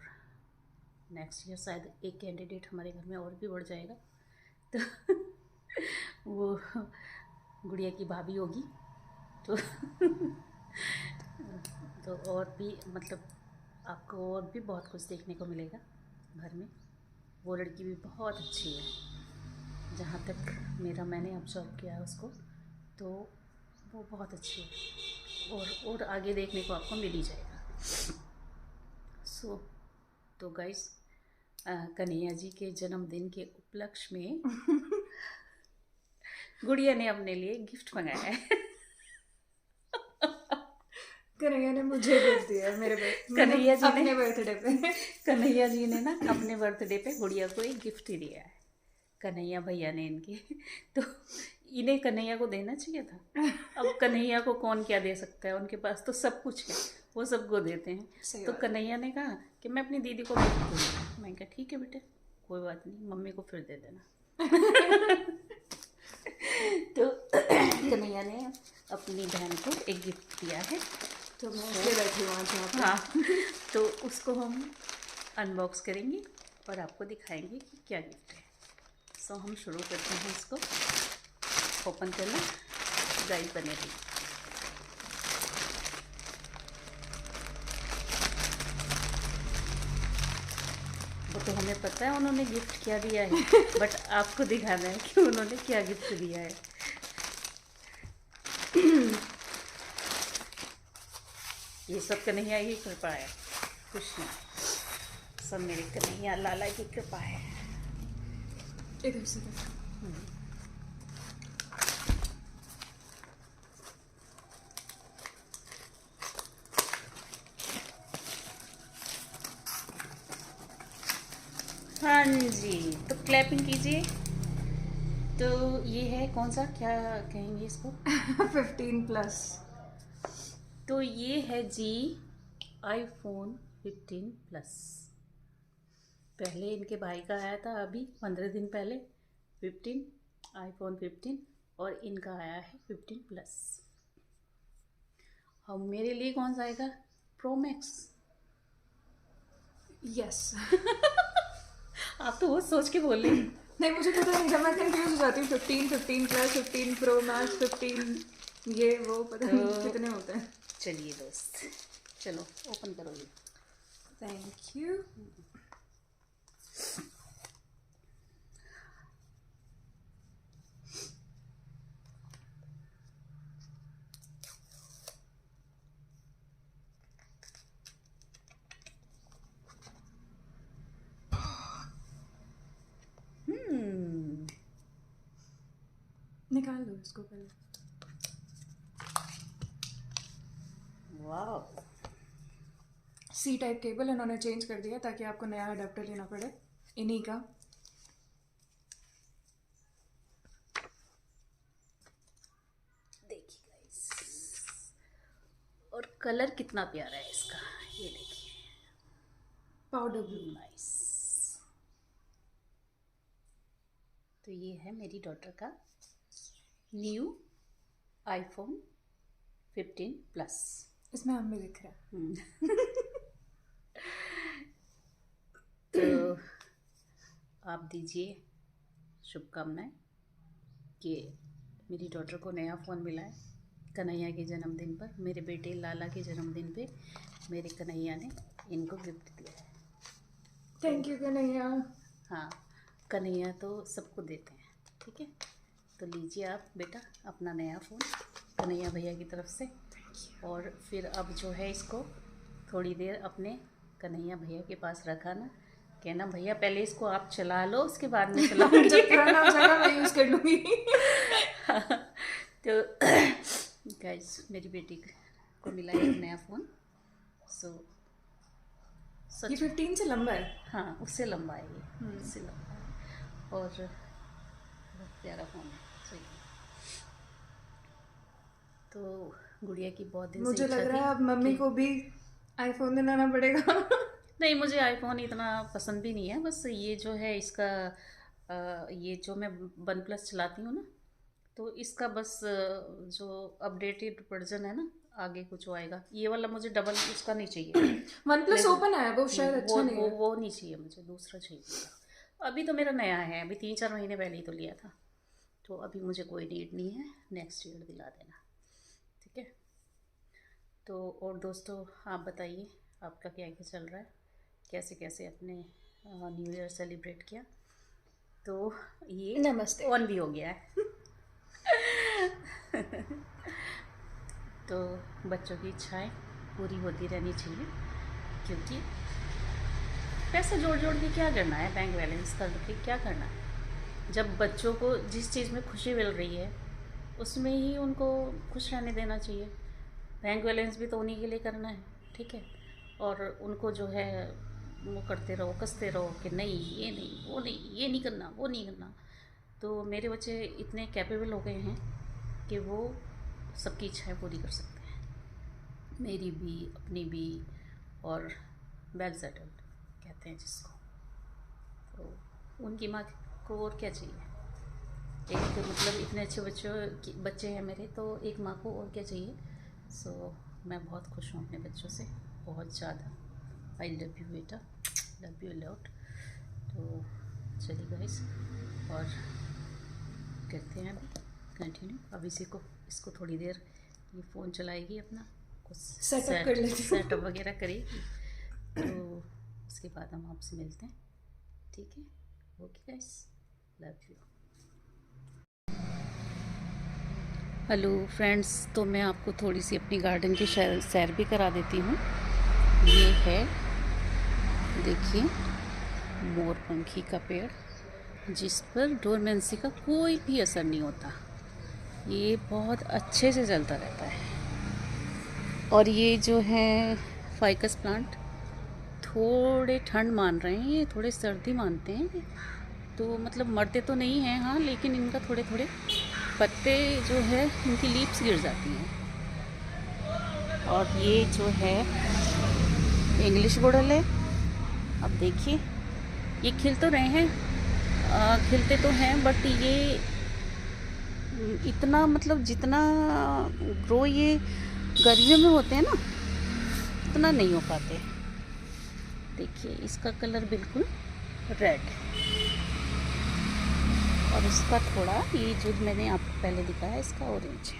नेक्स्ट ईयर शायद एक कैंडिडेट हमारे घर में और भी बढ़ जाएगा, तो वो गुड़िया की भाभी होगी। तो और भी मतलब आपको और भी बहुत कुछ देखने को मिलेगा घर में। वो लड़की भी बहुत अच्छी है, जहाँ तक मैंने ऑब्जर्व किया है उसको, तो वो बहुत अच्छी है और आगे देखने को आपको मिल ही जाएगा। सो तो गाइस, कन्हैया जी के जन्मदिन के उपलक्ष्य में गुड़िया ने अपने लिए गिफ्ट मंगाया है। कन्हैया ने मुझे गिफ्ट दिया है मेरे कन्हैया जी अपने बर्थडे पे। कन्हैया जी ने ना अपने बर्थडे पे गुड़िया को एक गिफ्ट ही दिया है, कन्हैया भैया ने इनके। तो इन्हें कन्हैया को देना चाहिए था। अब कन्हैया को कौन क्या दे सकता है, उनके पास तो सब कुछ है, वो सबको देते हैं। तो कन्हैया ने कहा कि मैं अपनी दीदी को गिफ्ट दूँगा। मैं कहा ठीक है बेटे, कोई बात नहीं, मम्मी को फिर दे देना। तो कन्हैया ने अपनी बहन को एक गिफ्ट दिया है, तो मैं इसलिए बैठी हूँ। हाँ, तो उसको हम अनबॉक्स करेंगे और आपको दिखाएंगे कि क्या गिफ्ट है। सो हम शुरू करते हैं इसको ओपन करना। गाइस बने रहिए। तो हमें पता है उन्होंने गिफ्ट क्या दिया है, बट आपको दिखाना है कि उन्होंने क्या गिफ्ट दिया है। ये सब कन्हैया की कृपा है, कुछ नहीं, सब मेरे कन्हैया लाला की कृपा है। इधर से हाँ जी, तो क्लैपिंग कीजिए। तो ये है कौन सा, क्या कहेंगे इसको? 15+। तो ये है जी iPhone 15+। पहले इनके भाई का आया था अभी 15 दिन पहले 15, iPhone 15, और इनका आया है 15+। और मेरे लिए कौन सा आएगा? Pro max. यस। आप तो वो सोच के बोल रही। नहीं, मुझे पता नहीं था, मैं कंफ्यूज हो जाती हूँ। 15, 15+, 15 प्रो मैक्स, 15 ये वो, पता नहीं कितने होते हैं। चलिए दोस्त, चलो ओपन करो ये। Thank you. निकाल दो इसको पहले। वाह, सी टाइप केबल इन्होंने चेंज कर दिया ताकि आपको नया अडेप्टर लेना पड़े इन्हीं का। देखिए गाइस, और कलर कितना प्यारा है इसका, ये देखिए, पाउडर ब्लू। नाइस। तो ये है मेरी डॉटर का न्यू iPhone 15+। इसमें हमें दिख रहा है। तो आप दीजिए शुभकामनाएं कि मेरी डॉटर को नया फ़ोन मिला है कन्हैया के जन्मदिन पर। मेरे बेटे लाला के जन्मदिन पे मेरे कन्हैया ने इनको गिफ्ट दिया है। Thank you Kanhaiya. हाँ, कन्हैया तो सबको देते हैं, ठीक है। तो लीजिए आप बेटा अपना नया फ़ोन कन्हैया भैया की तरफ से। और फिर अब जो है इसको थोड़ी देर अपने कन्हैया भैया के पास रखाना, कहना भैया पहले इसको आप चला लो, उसके बाद में चलाऊंगी। जब पुराना हो जाएगा मैं यूज़ कर लूँगी। तो गाइस, मेरी बेटी को मिला है नया फ़ोन। ये 15 से लंबा है। हाँ, उससे लंबा है ये, उससे लंबा है और बहुत प्यारा फ़ोन है। सही। तो गुड़िया की बहुत दिन से मुझे इच्छा लग रहा है थी अब मम्मी कि- को भी आईफोन दिलाना पड़ेगा। नहीं, मुझे आईफोन इतना पसंद भी नहीं है। बस ये जो है इसका ये जो मैं OnePlus चलाती हूँ ना, तो इसका बस जो अपडेटेड वर्जन है ना, आगे कुछ आएगा, ये वाला मुझे डबल उसका नहीं चाहिए। OnePlus ओपन है वो शायद अच्छा नहीं है। वो नहीं चाहिए मुझे, दूसरा चाहिए। अभी तो मेरा नया है, अभी 3-4 महीने पहले ही तो लिया था, तो अभी मुझे कोई नीड नहीं है। नेक्स्ट ईयर दिला देना, ठीक है। तो और दोस्तों आप बताइए आपका क्या क्या चल रहा है, कैसे कैसे अपने न्यू ईयर सेलिब्रेट किया। तो ये नमस्ते। ऑन भी हो गया है। तो बच्चों की इच्छाएं पूरी होती रहनी चाहिए, क्योंकि पैसा जोड़ जोड़ के क्या करना है, बैंक बैलेंस करके क्या करना है। जब बच्चों को जिस चीज़ में खुशी मिल रही है उसमें ही उनको खुश रहने देना चाहिए। बैंक बैलेंस भी तो उन्हीं के लिए करना है, ठीक है। और उनको जो है वो करते रहो, कसते रहो कि नहीं ये नहीं वो नहीं, ये नहीं करना वो नहीं करना। तो मेरे बच्चे इतने कैपेबल हो गए हैं कि वो सबकी इच्छाएं पूरी कर सकते हैं, मेरी भी अपनी भी, और वेल सेटल्ड कहते हैं जिसको। तो उनकी माँ को और क्या चाहिए। एक मतलब इतने अच्छे बच्चे हैं मेरे, तो एक माँ को और क्या चाहिए। सो मैं बहुत खुश हूँ अपने बच्चों से, बहुत ज़्यादा। आई लव यू बेटा, लव यू लॉट। तो चलिए गाइस, और करते हैं अभी कंटिन्यू। अब इसको थोड़ी देर ये फ़ोन चलाएगी, अपना कुछ सेटअप कर लेती हूँ। सेटअप वगैरह करेगी, तो उसके बाद हम आपसे मिलते हैं। ठीक है। Okay guys, love you. Hello friends, तो मैं आपको थोड़ी सी अपनी गार्डन की सैर भी करा देती हूँ। ये है, देखिए, मोरपंखी का पेड़ जिस पर डोरमेंसी का कोई भी असर नहीं होता। ये बहुत अच्छे से चलता रहता है। और ये जो है फाइकस प्लांट, थोड़े ठंड मान रहे हैं, ये थोड़े सर्दी मानते हैं। तो मतलब मरते तो नहीं हैं, हाँ, लेकिन इनका थोड़े थोड़े पत्ते जो है, इनकी लीव्स गिर जाती हैं। और ये जो है इंग्लिश गुड़हल है। अब देखिए, ये खिल तो रहे हैं, खिलते तो हैं, बट ये इतना मतलब जितना ग्रो ये गर्मियों में होते हैं ना, उतना नहीं हो पाते। देखिए, इसका कलर बिल्कुल रेड, और इसका थोड़ा, ये जो मैंने आपको पहले दिखाया, इसका ऑरेंज है।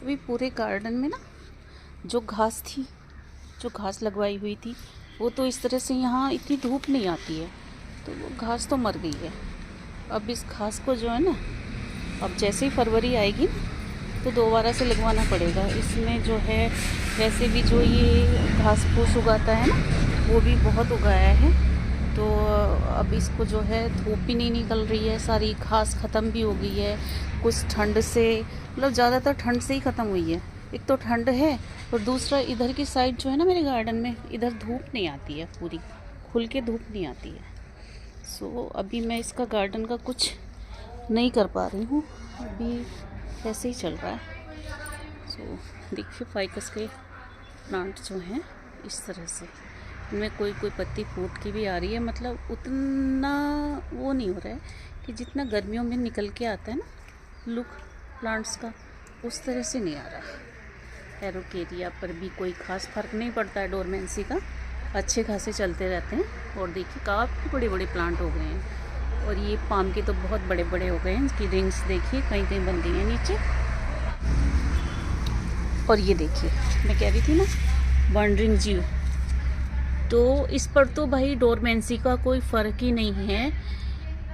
अभी पूरे गार्डन में ना जो घास थी, जो घास लगवाई हुई थी, वो तो इस तरह से, यहाँ इतनी धूप नहीं आती है, तो वो घास तो मर गई है। अब इस घास को जो है ना, अब जैसे ही फरवरी आएगी तो दोबारा से लगवाना पड़ेगा। इसमें जो है, वैसे भी जो ये घास फूस उगाता है ना, वो भी बहुत उगाया है। तो अब इसको जो है धूप भी नहीं निकल रही है, सारी घास ख़त्म भी हो गई है। कुछ ठंड से, मतलब ज़्यादातर ठंड से ही ख़त्म हुई है। एक तो ठंड है, और दूसरा इधर की साइड जो है ना मेरे गार्डन में, इधर धूप नहीं आती है, पूरी खुल के धूप नहीं आती है। सो अभी मैं इसका गार्डन का कुछ नहीं कर पा रही हूँ, अभी ऐसे ही चल रहा है। सो देखिए, फाइकस के प्लांट जो हैं इस तरह से, इनमें कोई कोई पत्ती फूट की भी आ रही है, मतलब उतना वो नहीं हो रहा है कि जितना गर्मियों में निकल के आता है ना लुक प्लांट्स का, उस तरह से नहीं आ रहा। एरोकेरिया पर भी कोई खास फर्क नहीं पड़ता है डोरमेंसी का, अच्छे खासे चलते रहते हैं। और देखिए, काफ़ी बड़े बड़े प्लांट हो गए हैं। और ये पाम के तो बहुत बड़े बड़े हो गए हैं, इसकी रिंग्स देखिए कहीं कहीं बन गई हैं नीचे। और ये देखिए, मैं कह रही थी ना, वंडरिंग जीव, तो इस पर तो भाई डोरमेंसी का कोई फ़र्क ही नहीं है।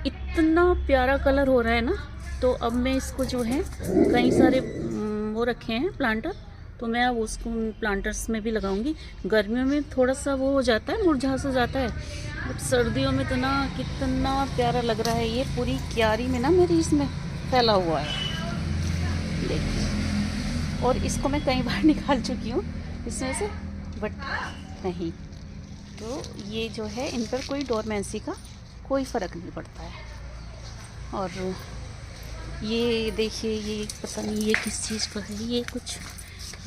इतना प्यारा कलर हो रहा है ना। तो अब मैं इसको जो है, कई सारे वो रखे हैं प्लांटर, तो मैं अब उसको प्लांटर्स में भी लगाऊंगी। गर्मियों में थोड़ा सा वो हो जाता है, मुरझा सा जाता है, बट सर्दियों में तो ना कितना प्यारा लग रहा है। ये पूरी क्यारी में ना मेरी इसमें फैला हुआ है, देखिए। और इसको मैं कई बार निकाल चुकी हूँ इसमें से, बट नहीं, तो ये जो है, इन पर कोई डोरमेंसी का कोई फ़र्क नहीं पड़ता है। और ये देखिए, ये पता नहीं ये किस चीज़ का है, ये कुछ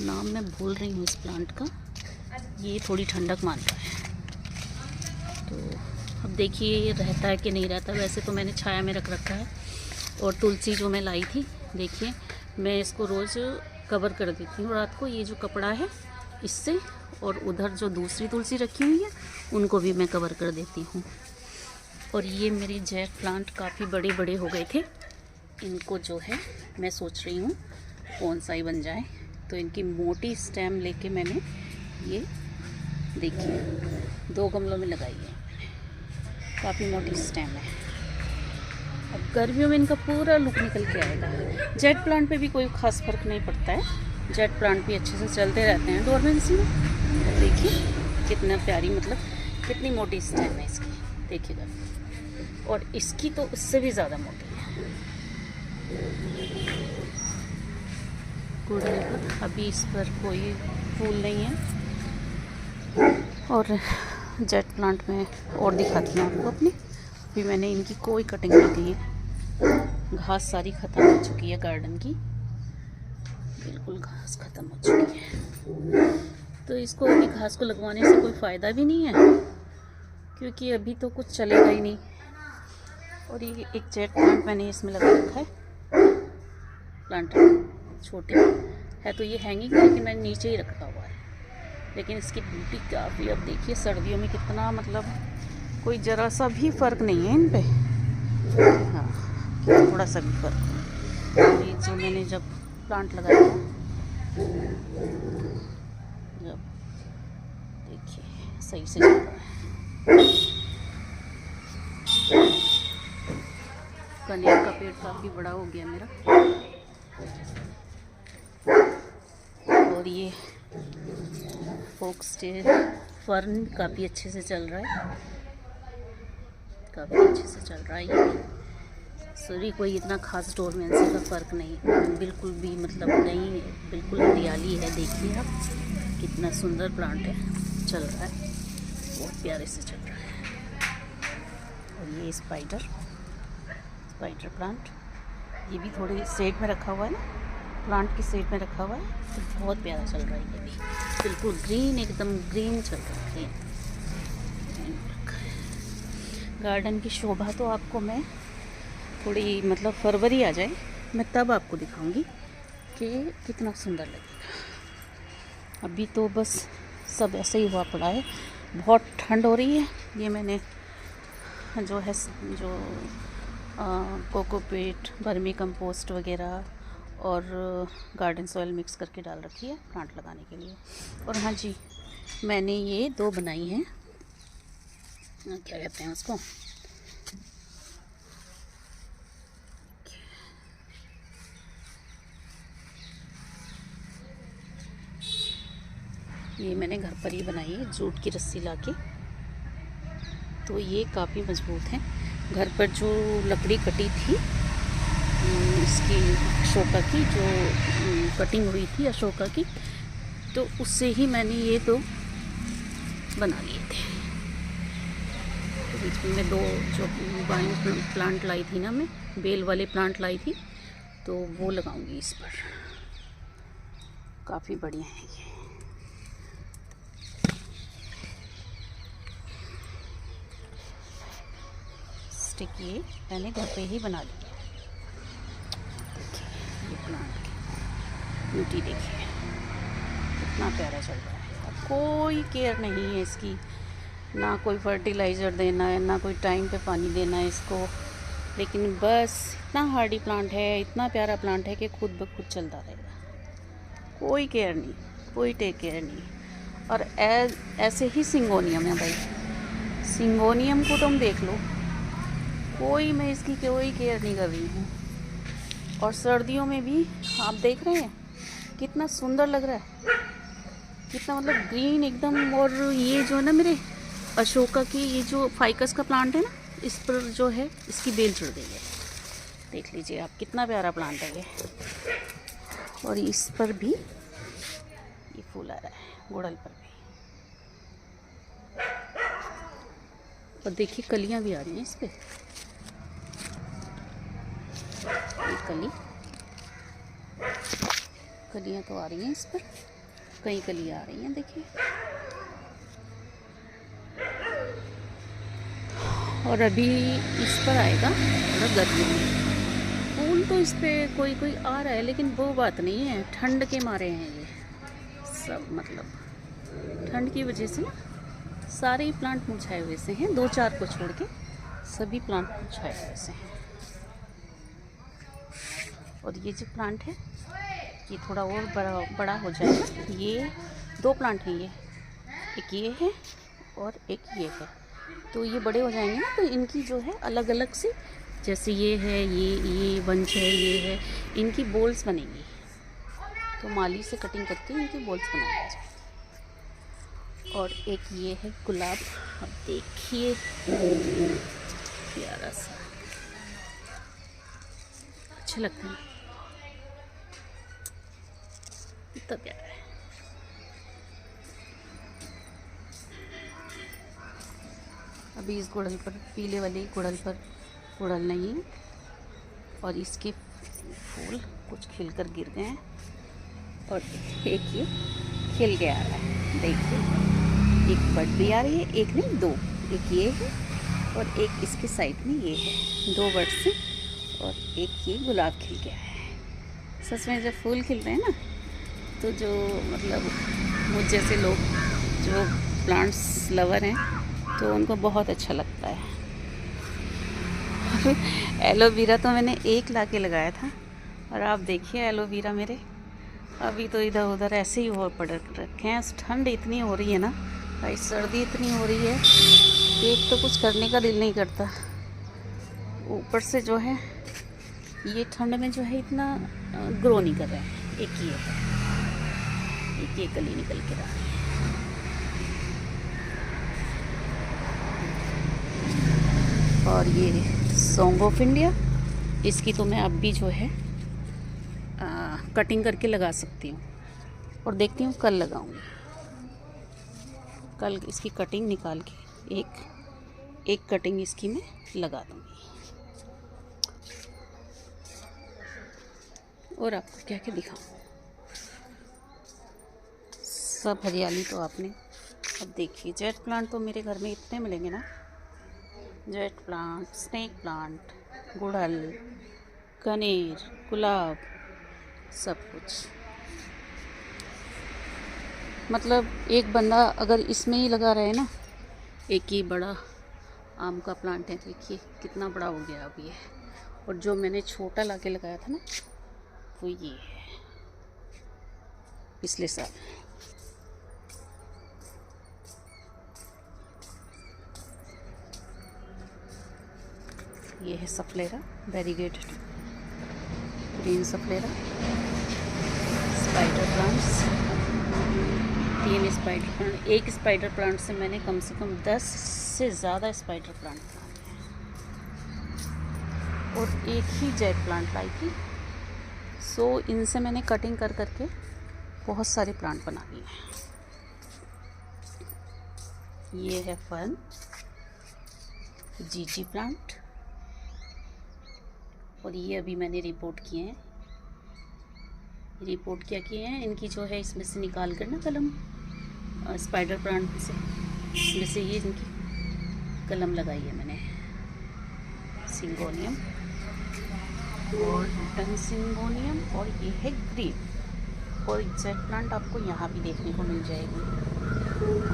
नाम मैं भूल रही हूँ इस प्लांट का। ये थोड़ी ठंडक मांगता है, तो अब देखिए ये रहता है कि नहीं रहता। वैसे तो मैंने छाया में रख रखा है। और तुलसी जो मैं लाई थी, देखिए, मैं इसको रोज़ कवर कर देती हूँ रात को, ये जो कपड़ा है इससे। और उधर जो दूसरी तुलसी रखी हुई है, उनको भी मैं कवर कर देती हूँ। और ये मेरी जैक प्लांट काफ़ी बड़े बड़े हो गए थे, इनको जो है मैं सोच रही हूँ बोनसाई बन जाए। तो इनकी मोटी स्टेम लेके मैंने ये देखिए 2 गमलों में लगाई है, काफ़ी मोटी स्टेम है। अब गर्मियों में इनका पूरा लुक निकल के आएगा। जेट प्लांट पे भी कोई ख़ास फर्क नहीं पड़ता है, जेट प्लांट भी अच्छे से चलते रहते हैं डोरमेंसी में। देखिए कितना प्यारी, मतलब कितनी मोटी स्टेम है इसकी, देखिएगा। और इसकी तो उससे भी ज़्यादा मोटी है। गुड़हल पर अभी इस पर कोई फूल नहीं है। और जेट प्लांट में और दिखाती हूँ आपको अपनी। अभी मैंने इनकी कोई कटिंग नहीं की है, घास सारी ख़त्म हो चुकी है गार्डन की, बिल्कुल घास ख़त्म हो चुकी है। तो इसको अभी घास को लगवाने से कोई फ़ायदा भी नहीं है, क्योंकि अभी तो कुछ चलेगा ही नहीं। और ये एक जेट प्लांट मैंने इसमें लगा रखा है, प्लांटर छोटे है, तो ये हैंगिंग, लेकिन मैंने नीचे ही रखा हुआ है। लेकिन इसकी ब्यूटी काफ़ी, अब देखिए सर्दियों में कितना, मतलब कोई ज़रा सा भी फ़र्क नहीं है इन पे, हाँ, थोड़ा सा भी फ़र्क। ये जो मैंने जब प्लांट लगाया था, जब देखिए सही से चल रहा है। धनिया का पेड़ काफ़ी बड़ा हो गया मेरा। और ये फोक्सटेल फर्न काफ़ी अच्छे से चल रहा है, काफ़ी अच्छे से चल रहा है ये। सॉरी, कोई इतना खास डोरमेंसी का फ़र्क नहीं है, बिल्कुल भी मतलब नहीं, बिल्कुल हरियाली है। देखिए आप कितना सुंदर प्लांट है, चल रहा है, बहुत प्यारे से चल रहा है। और ये स्पाइडर प्लांट, ये भी थोड़ी सेट में रखा हुआ है ना, प्लांट की सेट में रखा हुआ है, तो बहुत प्यारा चल रहा है। ये भी बिल्कुल ग्रीन, एकदम ग्रीन चल रहा है, ग्रीन। गार्डन की शोभा तो आपको मैं थोड़ी मतलब फरवरी आ जाए, मैं तब आपको दिखाऊंगी कि कितना सुंदर लगेगा। अभी तो बस सब ऐसे ही हुआ पड़ा है, बहुत ठंड हो रही है। ये मैंने जो है कोकोपीट, वर्मी कंपोस्ट वगैरह और गार्डन सॉइल मिक्स करके डाल रखी है प्लांट लगाने के लिए। और हाँ जी, मैंने ये 2 बनाई हैं, क्या कहते हैं उसको, ये मैंने घर पर ही बनाई है, जूट की रस्सी लाके। तो ये काफ़ी मज़बूत हैं। घर पर जो लकड़ी कटी थी इसकी, अशोका की जो कटिंग हुई थी अशोका की, तो उससे ही मैंने ये 2 बना लिए थे। तो बीच में 2 जो वाइन प्लांट लाई थी ना, मैं बेल वाले प्लांट लाई थी, तो वो लगाऊंगी इस पर। काफ़ी बढ़िया है ये। स्टिक ये मैंने घर पे ही बना लिया। देखिए ये प्लांट की ब्यूटी, देखिए कितना प्यारा चल रहा है। अब कोई केयर नहीं है इसकी, ना कोई फर्टिलाइज़र देना है, ना कोई टाइम पे पानी देना है इसको, लेकिन बस इतना हार्डी प्लांट है, इतना प्यारा प्लांट है कि खुद ब खुद चलता रहेगा। कोई केयर नहीं, कोई टेक केयर नहीं। और ऐसे ही सिंगोनियम है भाई, सिंगोनियम को तुम देख लो, कोई मैं इसकी कोई केयर नहीं कर रही हूँ। और सर्दियों में भी आप देख रहे हैं कितना सुंदर लग रहा है, कितना मतलब ग्रीन एकदम। और ये जो है ना मेरे अशोका की ये जो फाइकस का प्लांट है ना, इस पर जो है इसकी बेल चढ़ गई है, देख लीजिए आप कितना प्यारा प्लांट है ये। और इस पर भी ये फूल आ रहा है, गुड़हल पर भी। और देखिए कलियां भी आ रही हैं इस पे, कलियां तो आ रही हैं इस पर, कई कलियां आ रही हैं देखिए। और अभी इस पर आएगा थोड़ा गर्मी में फूल, तो इस पर कोई कोई आ रहा है, लेकिन वो बात नहीं है, ठंड के मारे हैं ये सब, मतलब ठंड की वजह से ना सारे ही प्लांट मुरझाए हुए से हैं, 2-4 को छोड़ के सभी प्लांट मुरझाए हुए से हैं। और ये जो प्लांट है ये थोड़ा और बड़ा हो जाएगा। ये 2 प्लांट हैं, ये एक ये है और एक ये है, तो ये बड़े हो जाएंगे ना, तो इनकी जो है अलग अलग से, जैसे ये है, ये बंच है, ये है, इनकी बोल्स बनेंगी। तो माली से कटिंग करके इनकी बोल्स बनाया जाए। और एक ये है गुलाब, अब देखिए प्यारा सा, अच्छे लगते हैं, इतना प्यारा है। अभी इस गुड़हल पर, पीले वाले गुड़हल पर गुड़हल नहीं है, और इसके फूल कुछ खिलकर गिर गए हैं, और एक ये खिल के आ रहा है, देखिए एक बड भी आ रही है, एक नहीं 2, एक ये है और एक इसके साइड में ये है, 2 बड से, और एक ये गुलाब खिल गया है। सच में जब फूल खिल रहे हैं ना, तो जो मतलब मुझ जैसे लोग जो प्लांट्स लवर हैं, तो उनको बहुत अच्छा लगता है। एलोवेरा तो मैंने 1 ला के लगाया था, और आप देखिए एलोवेरा मेरे अभी तो इधर उधर ऐसे ही हो पड़ रखे हैं। ठंड इतनी हो रही है ना भाई, सर्दी इतनी हो रही है, एक तो कुछ करने का दिल नहीं करता, ऊपर से जो है ये ठंड में जो है इतना ग्रो नहीं कर रहे हैं। एक ही है, एक ये कली निकल के रहा है। और ये सॉन्ग ऑफ इंडिया, इसकी तो मैं अब भी जो है कटिंग करके लगा सकती हूँ और देखती हूँ कल लगाऊंगी। कल इसकी कटिंग निकाल के एक कटिंग इसकी मैं लगा दूंगी। और आपको क्या क्या दिखाऊं, सब हरियाली तो आपने अब देखिए। जेट प्लांट तो मेरे घर में इतने मिलेंगे ना, जेट प्लांट, स्नेक प्लांट, गुड़हल, कनेर, गुलाब, सब कुछ। मतलब एक बंदा अगर इसमें ही लगा रहे ना। एक ही बड़ा आम का प्लांट है, देखिए कितना बड़ा हो गया अभी है। और जो मैंने छोटा लाके लगाया था ना, वो ये है पिछले साल। ये है schefflera, variegated green schefflera. Spider plants, 3 spider plant. एक स्पाइडर प्लांट से मैंने कम से कम 10 से ज़्यादा स्पाइडर प्लांट लगाए हैं। और एक ही जेट प्लांट लाई थी, सो इनसे मैंने कटिंग कर करके बहुत सारे प्लांट बना लिए हैं। ये है फर्न, जीजी प्लांट। और ये अभी मैंने रिपोर्ट किए हैं। रिपोर्ट क्या किए हैं, इनकी जो है इसमें से निकाल कर ना कलम, स्पाइडर प्लांट से, इसमें से ये इनकी कलम लगाई है मैंने। सिंगोनियम और टन सिंगोनियम, और ये है ग्रीन। और जेट प्लांट आपको यहाँ भी देखने को मिल जाएगी।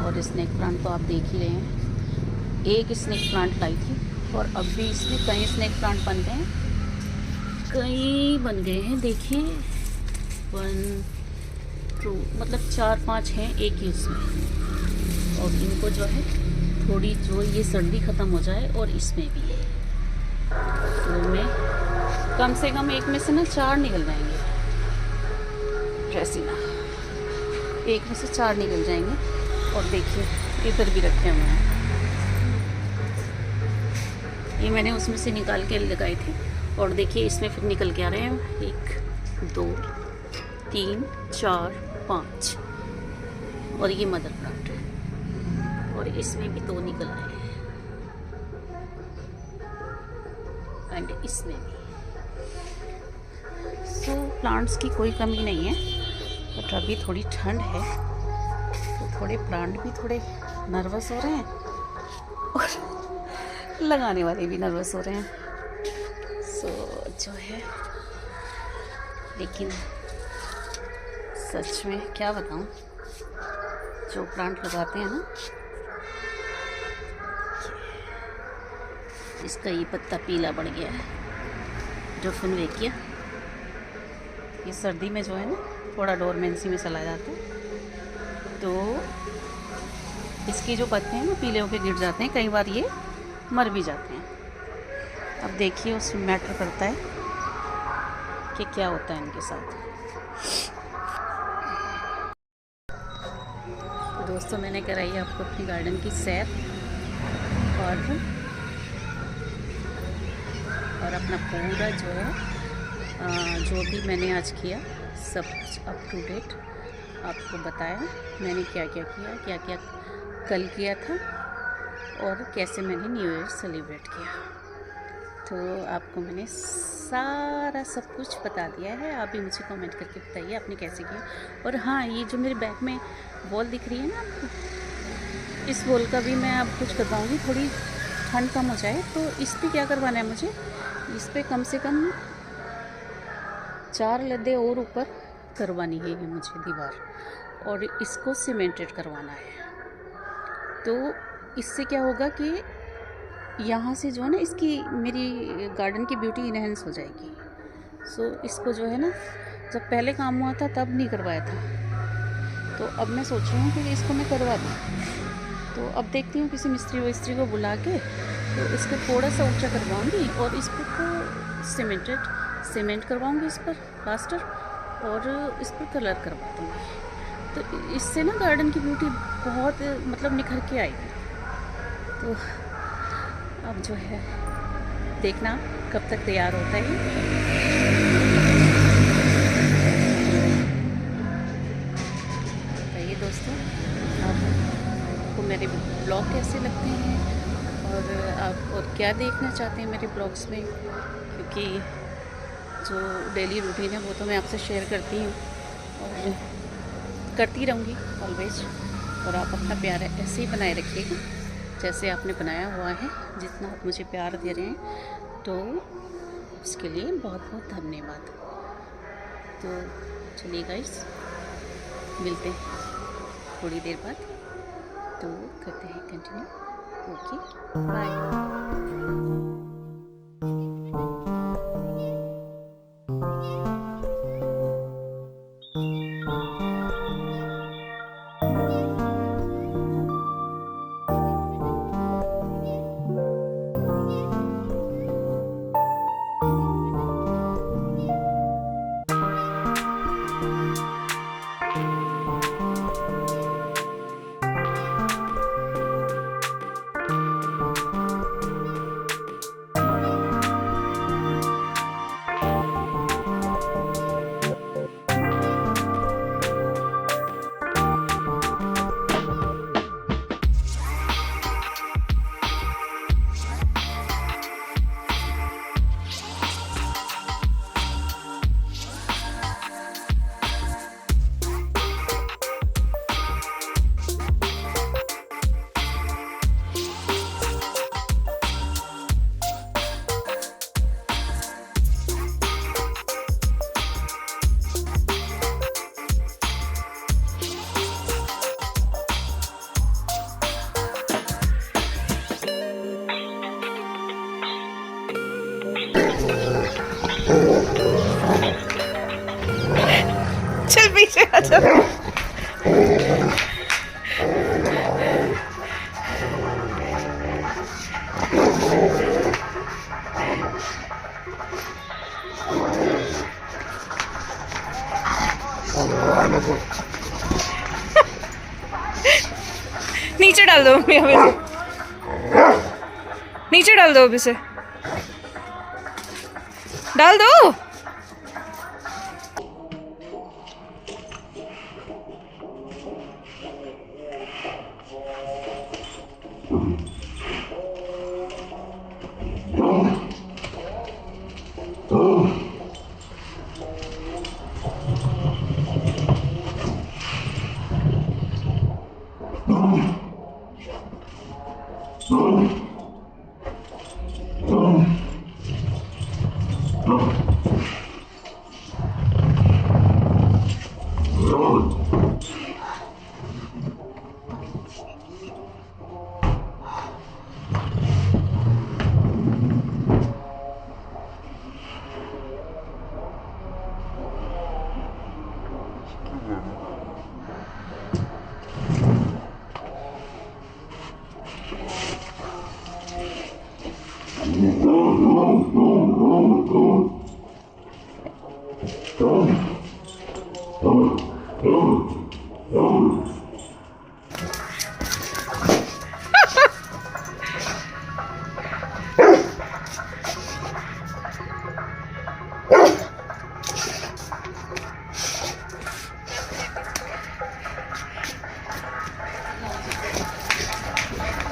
और स्नेक प्लांट तो आप देख ही रहे हैं। एक स्नेक प्लांट लाई थी और अब भी इसमें कई स्नेक प्लांट बन गए हैं, कई बन गए हैं। देखिए 1 2 मतलब 4-5 हैं एक ही उसमें। और इनको जो है थोड़ी जो ये सर्दी ख़त्म हो जाए, और इसमें भी तो मैं कम से कम एक में से ना 4 निकल जाएंगे। ड्रेसिना एक में से 4 निकल जाएंगे। और देखिए इधर भी रखे हुए हैं, ये मैंने उसमें से निकाल के लगाए थे। और देखिए इसमें फिर निकल के आ रहे हैं 1 2 3 4 5। और ये मदर प्लांट है, और इसमें भी 2 निकल आए हैं, एंड इसमें भी। सो प्लांट्स की कोई कमी नहीं है। बट अभी थोड़ी ठंड है तो थोड़े प्लांट भी थोड़े नर्वस हो रहे हैं, और लगाने वाले भी नर्वस हो रहे हैं। सो जो है, लेकिन सच में क्या बताऊं, जो प्लांट लगाते हैं ना, इसका ये पत्ता पीला पड़ गया है, ड्रोफिनवेकिया। ये सर्दी में जो है ना थोड़ा डोरमेंसी में चला जाता है, तो इसके जो पत्ते हैं ना पीले होके गिर जाते हैं, कई बार ये मर भी जाते हैं। अब देखिए उसमें मैटर करता है कि क्या होता है इनके साथ। तो दोस्तों, मैंने कराई आपको अपनी गार्डन की सैर, और अपना पूरा जो है जो भी मैंने आज किया सब कुछ अप टू डेट आपको बताया। मैंने क्या क्या किया, क्या क्या कल किया था, और कैसे मैंने न्यू ईयर सेलिब्रेट किया। तो आपको मैंने सारा सब कुछ बता दिया है। आप भी मुझे कमेंट करके बताइए आपने कैसे किया। और हाँ, ये जो मेरे बैक में वॉल दिख रही है ना आपको, इस वॉल का भी मैं अब कुछ करवाऊँगी। थोड़ी ठंड कम हो जाए तो इस पर क्या करवाना है मुझे, इस पर कम से कम 4 लद्दे और ऊपर करवानी है ये मुझे दीवार, और इसको सीमेंटेड करवाना है। तो इससे क्या होगा कि यहाँ से जो है ना इसकी मेरी गार्डन की ब्यूटी इनहेंस हो जाएगी। सो इसको जो है ना, जब पहले काम हुआ था तब नहीं करवाया था, तो अब मैं सोच रही हूँ कि इसको मैं करवा दूँ। तो अब देखती हूँ किसी मिस्त्री को बुला के, तो इसको थोड़ा सा ऊंचा करवाऊँगी और इस पर को सीमेंटेड सीमेंट करवाऊंगी इस पर प्लास्टर और इस पर कलर करवा दूँगी। तो इससे ना गार्डन की ब्यूटी बहुत मतलब निखर के आएगी। तो अब जो है देखना कब तक तैयार होता है। बताइए दोस्तों, आपको मेरे ब्लॉग कैसे लगते हैं और आप और क्या देखना चाहते हैं मेरे ब्लॉग्स में, क्योंकि जो डेली रूटीन है वो तो मैं आपसे शेयर करती हूँ और करती रहूँगी ऑलवेज। और आप अपना प्यार ऐसे ही बनाए रखिएगा जैसे आपने बनाया हुआ है। जितना आप मुझे प्यार दे रहे हैं तो उसके लिए बहुत बहुत धन्यवाद। तो चलिए गाइस, मिलते हैं थोड़ी देर बाद, तो करते हैं कंटिन्यू। Okay, bye. चल पीछे आ जा। नीचे डाल दो अभी से, नीचे डाल दो अभी से, डाल दो।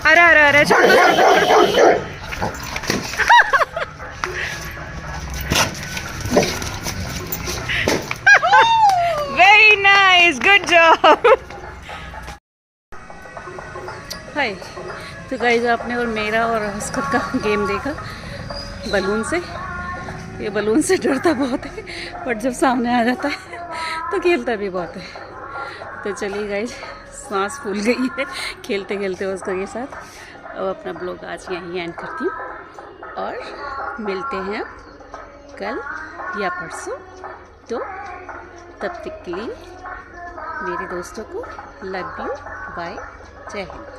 अरे अरे अरे छोड़ दो। Very nice, good job. Hi, तो गाइस आपने और मेरा और हस्कत का गेम देखा बलून से। ये बलून से डरता बहुत है बट जब सामने आ जाता है तो खेलता भी बहुत है। तो चलिए गाइस, सांस फूल गई है खेलते खेलते उसके साथ। अब अपना ब्लॉग आज यहीं एंड करती हूँ और मिलते हैं कल या परसों। तो तब तक के लिए मेरे दोस्तों को लव यू, बाय, जय हिंद।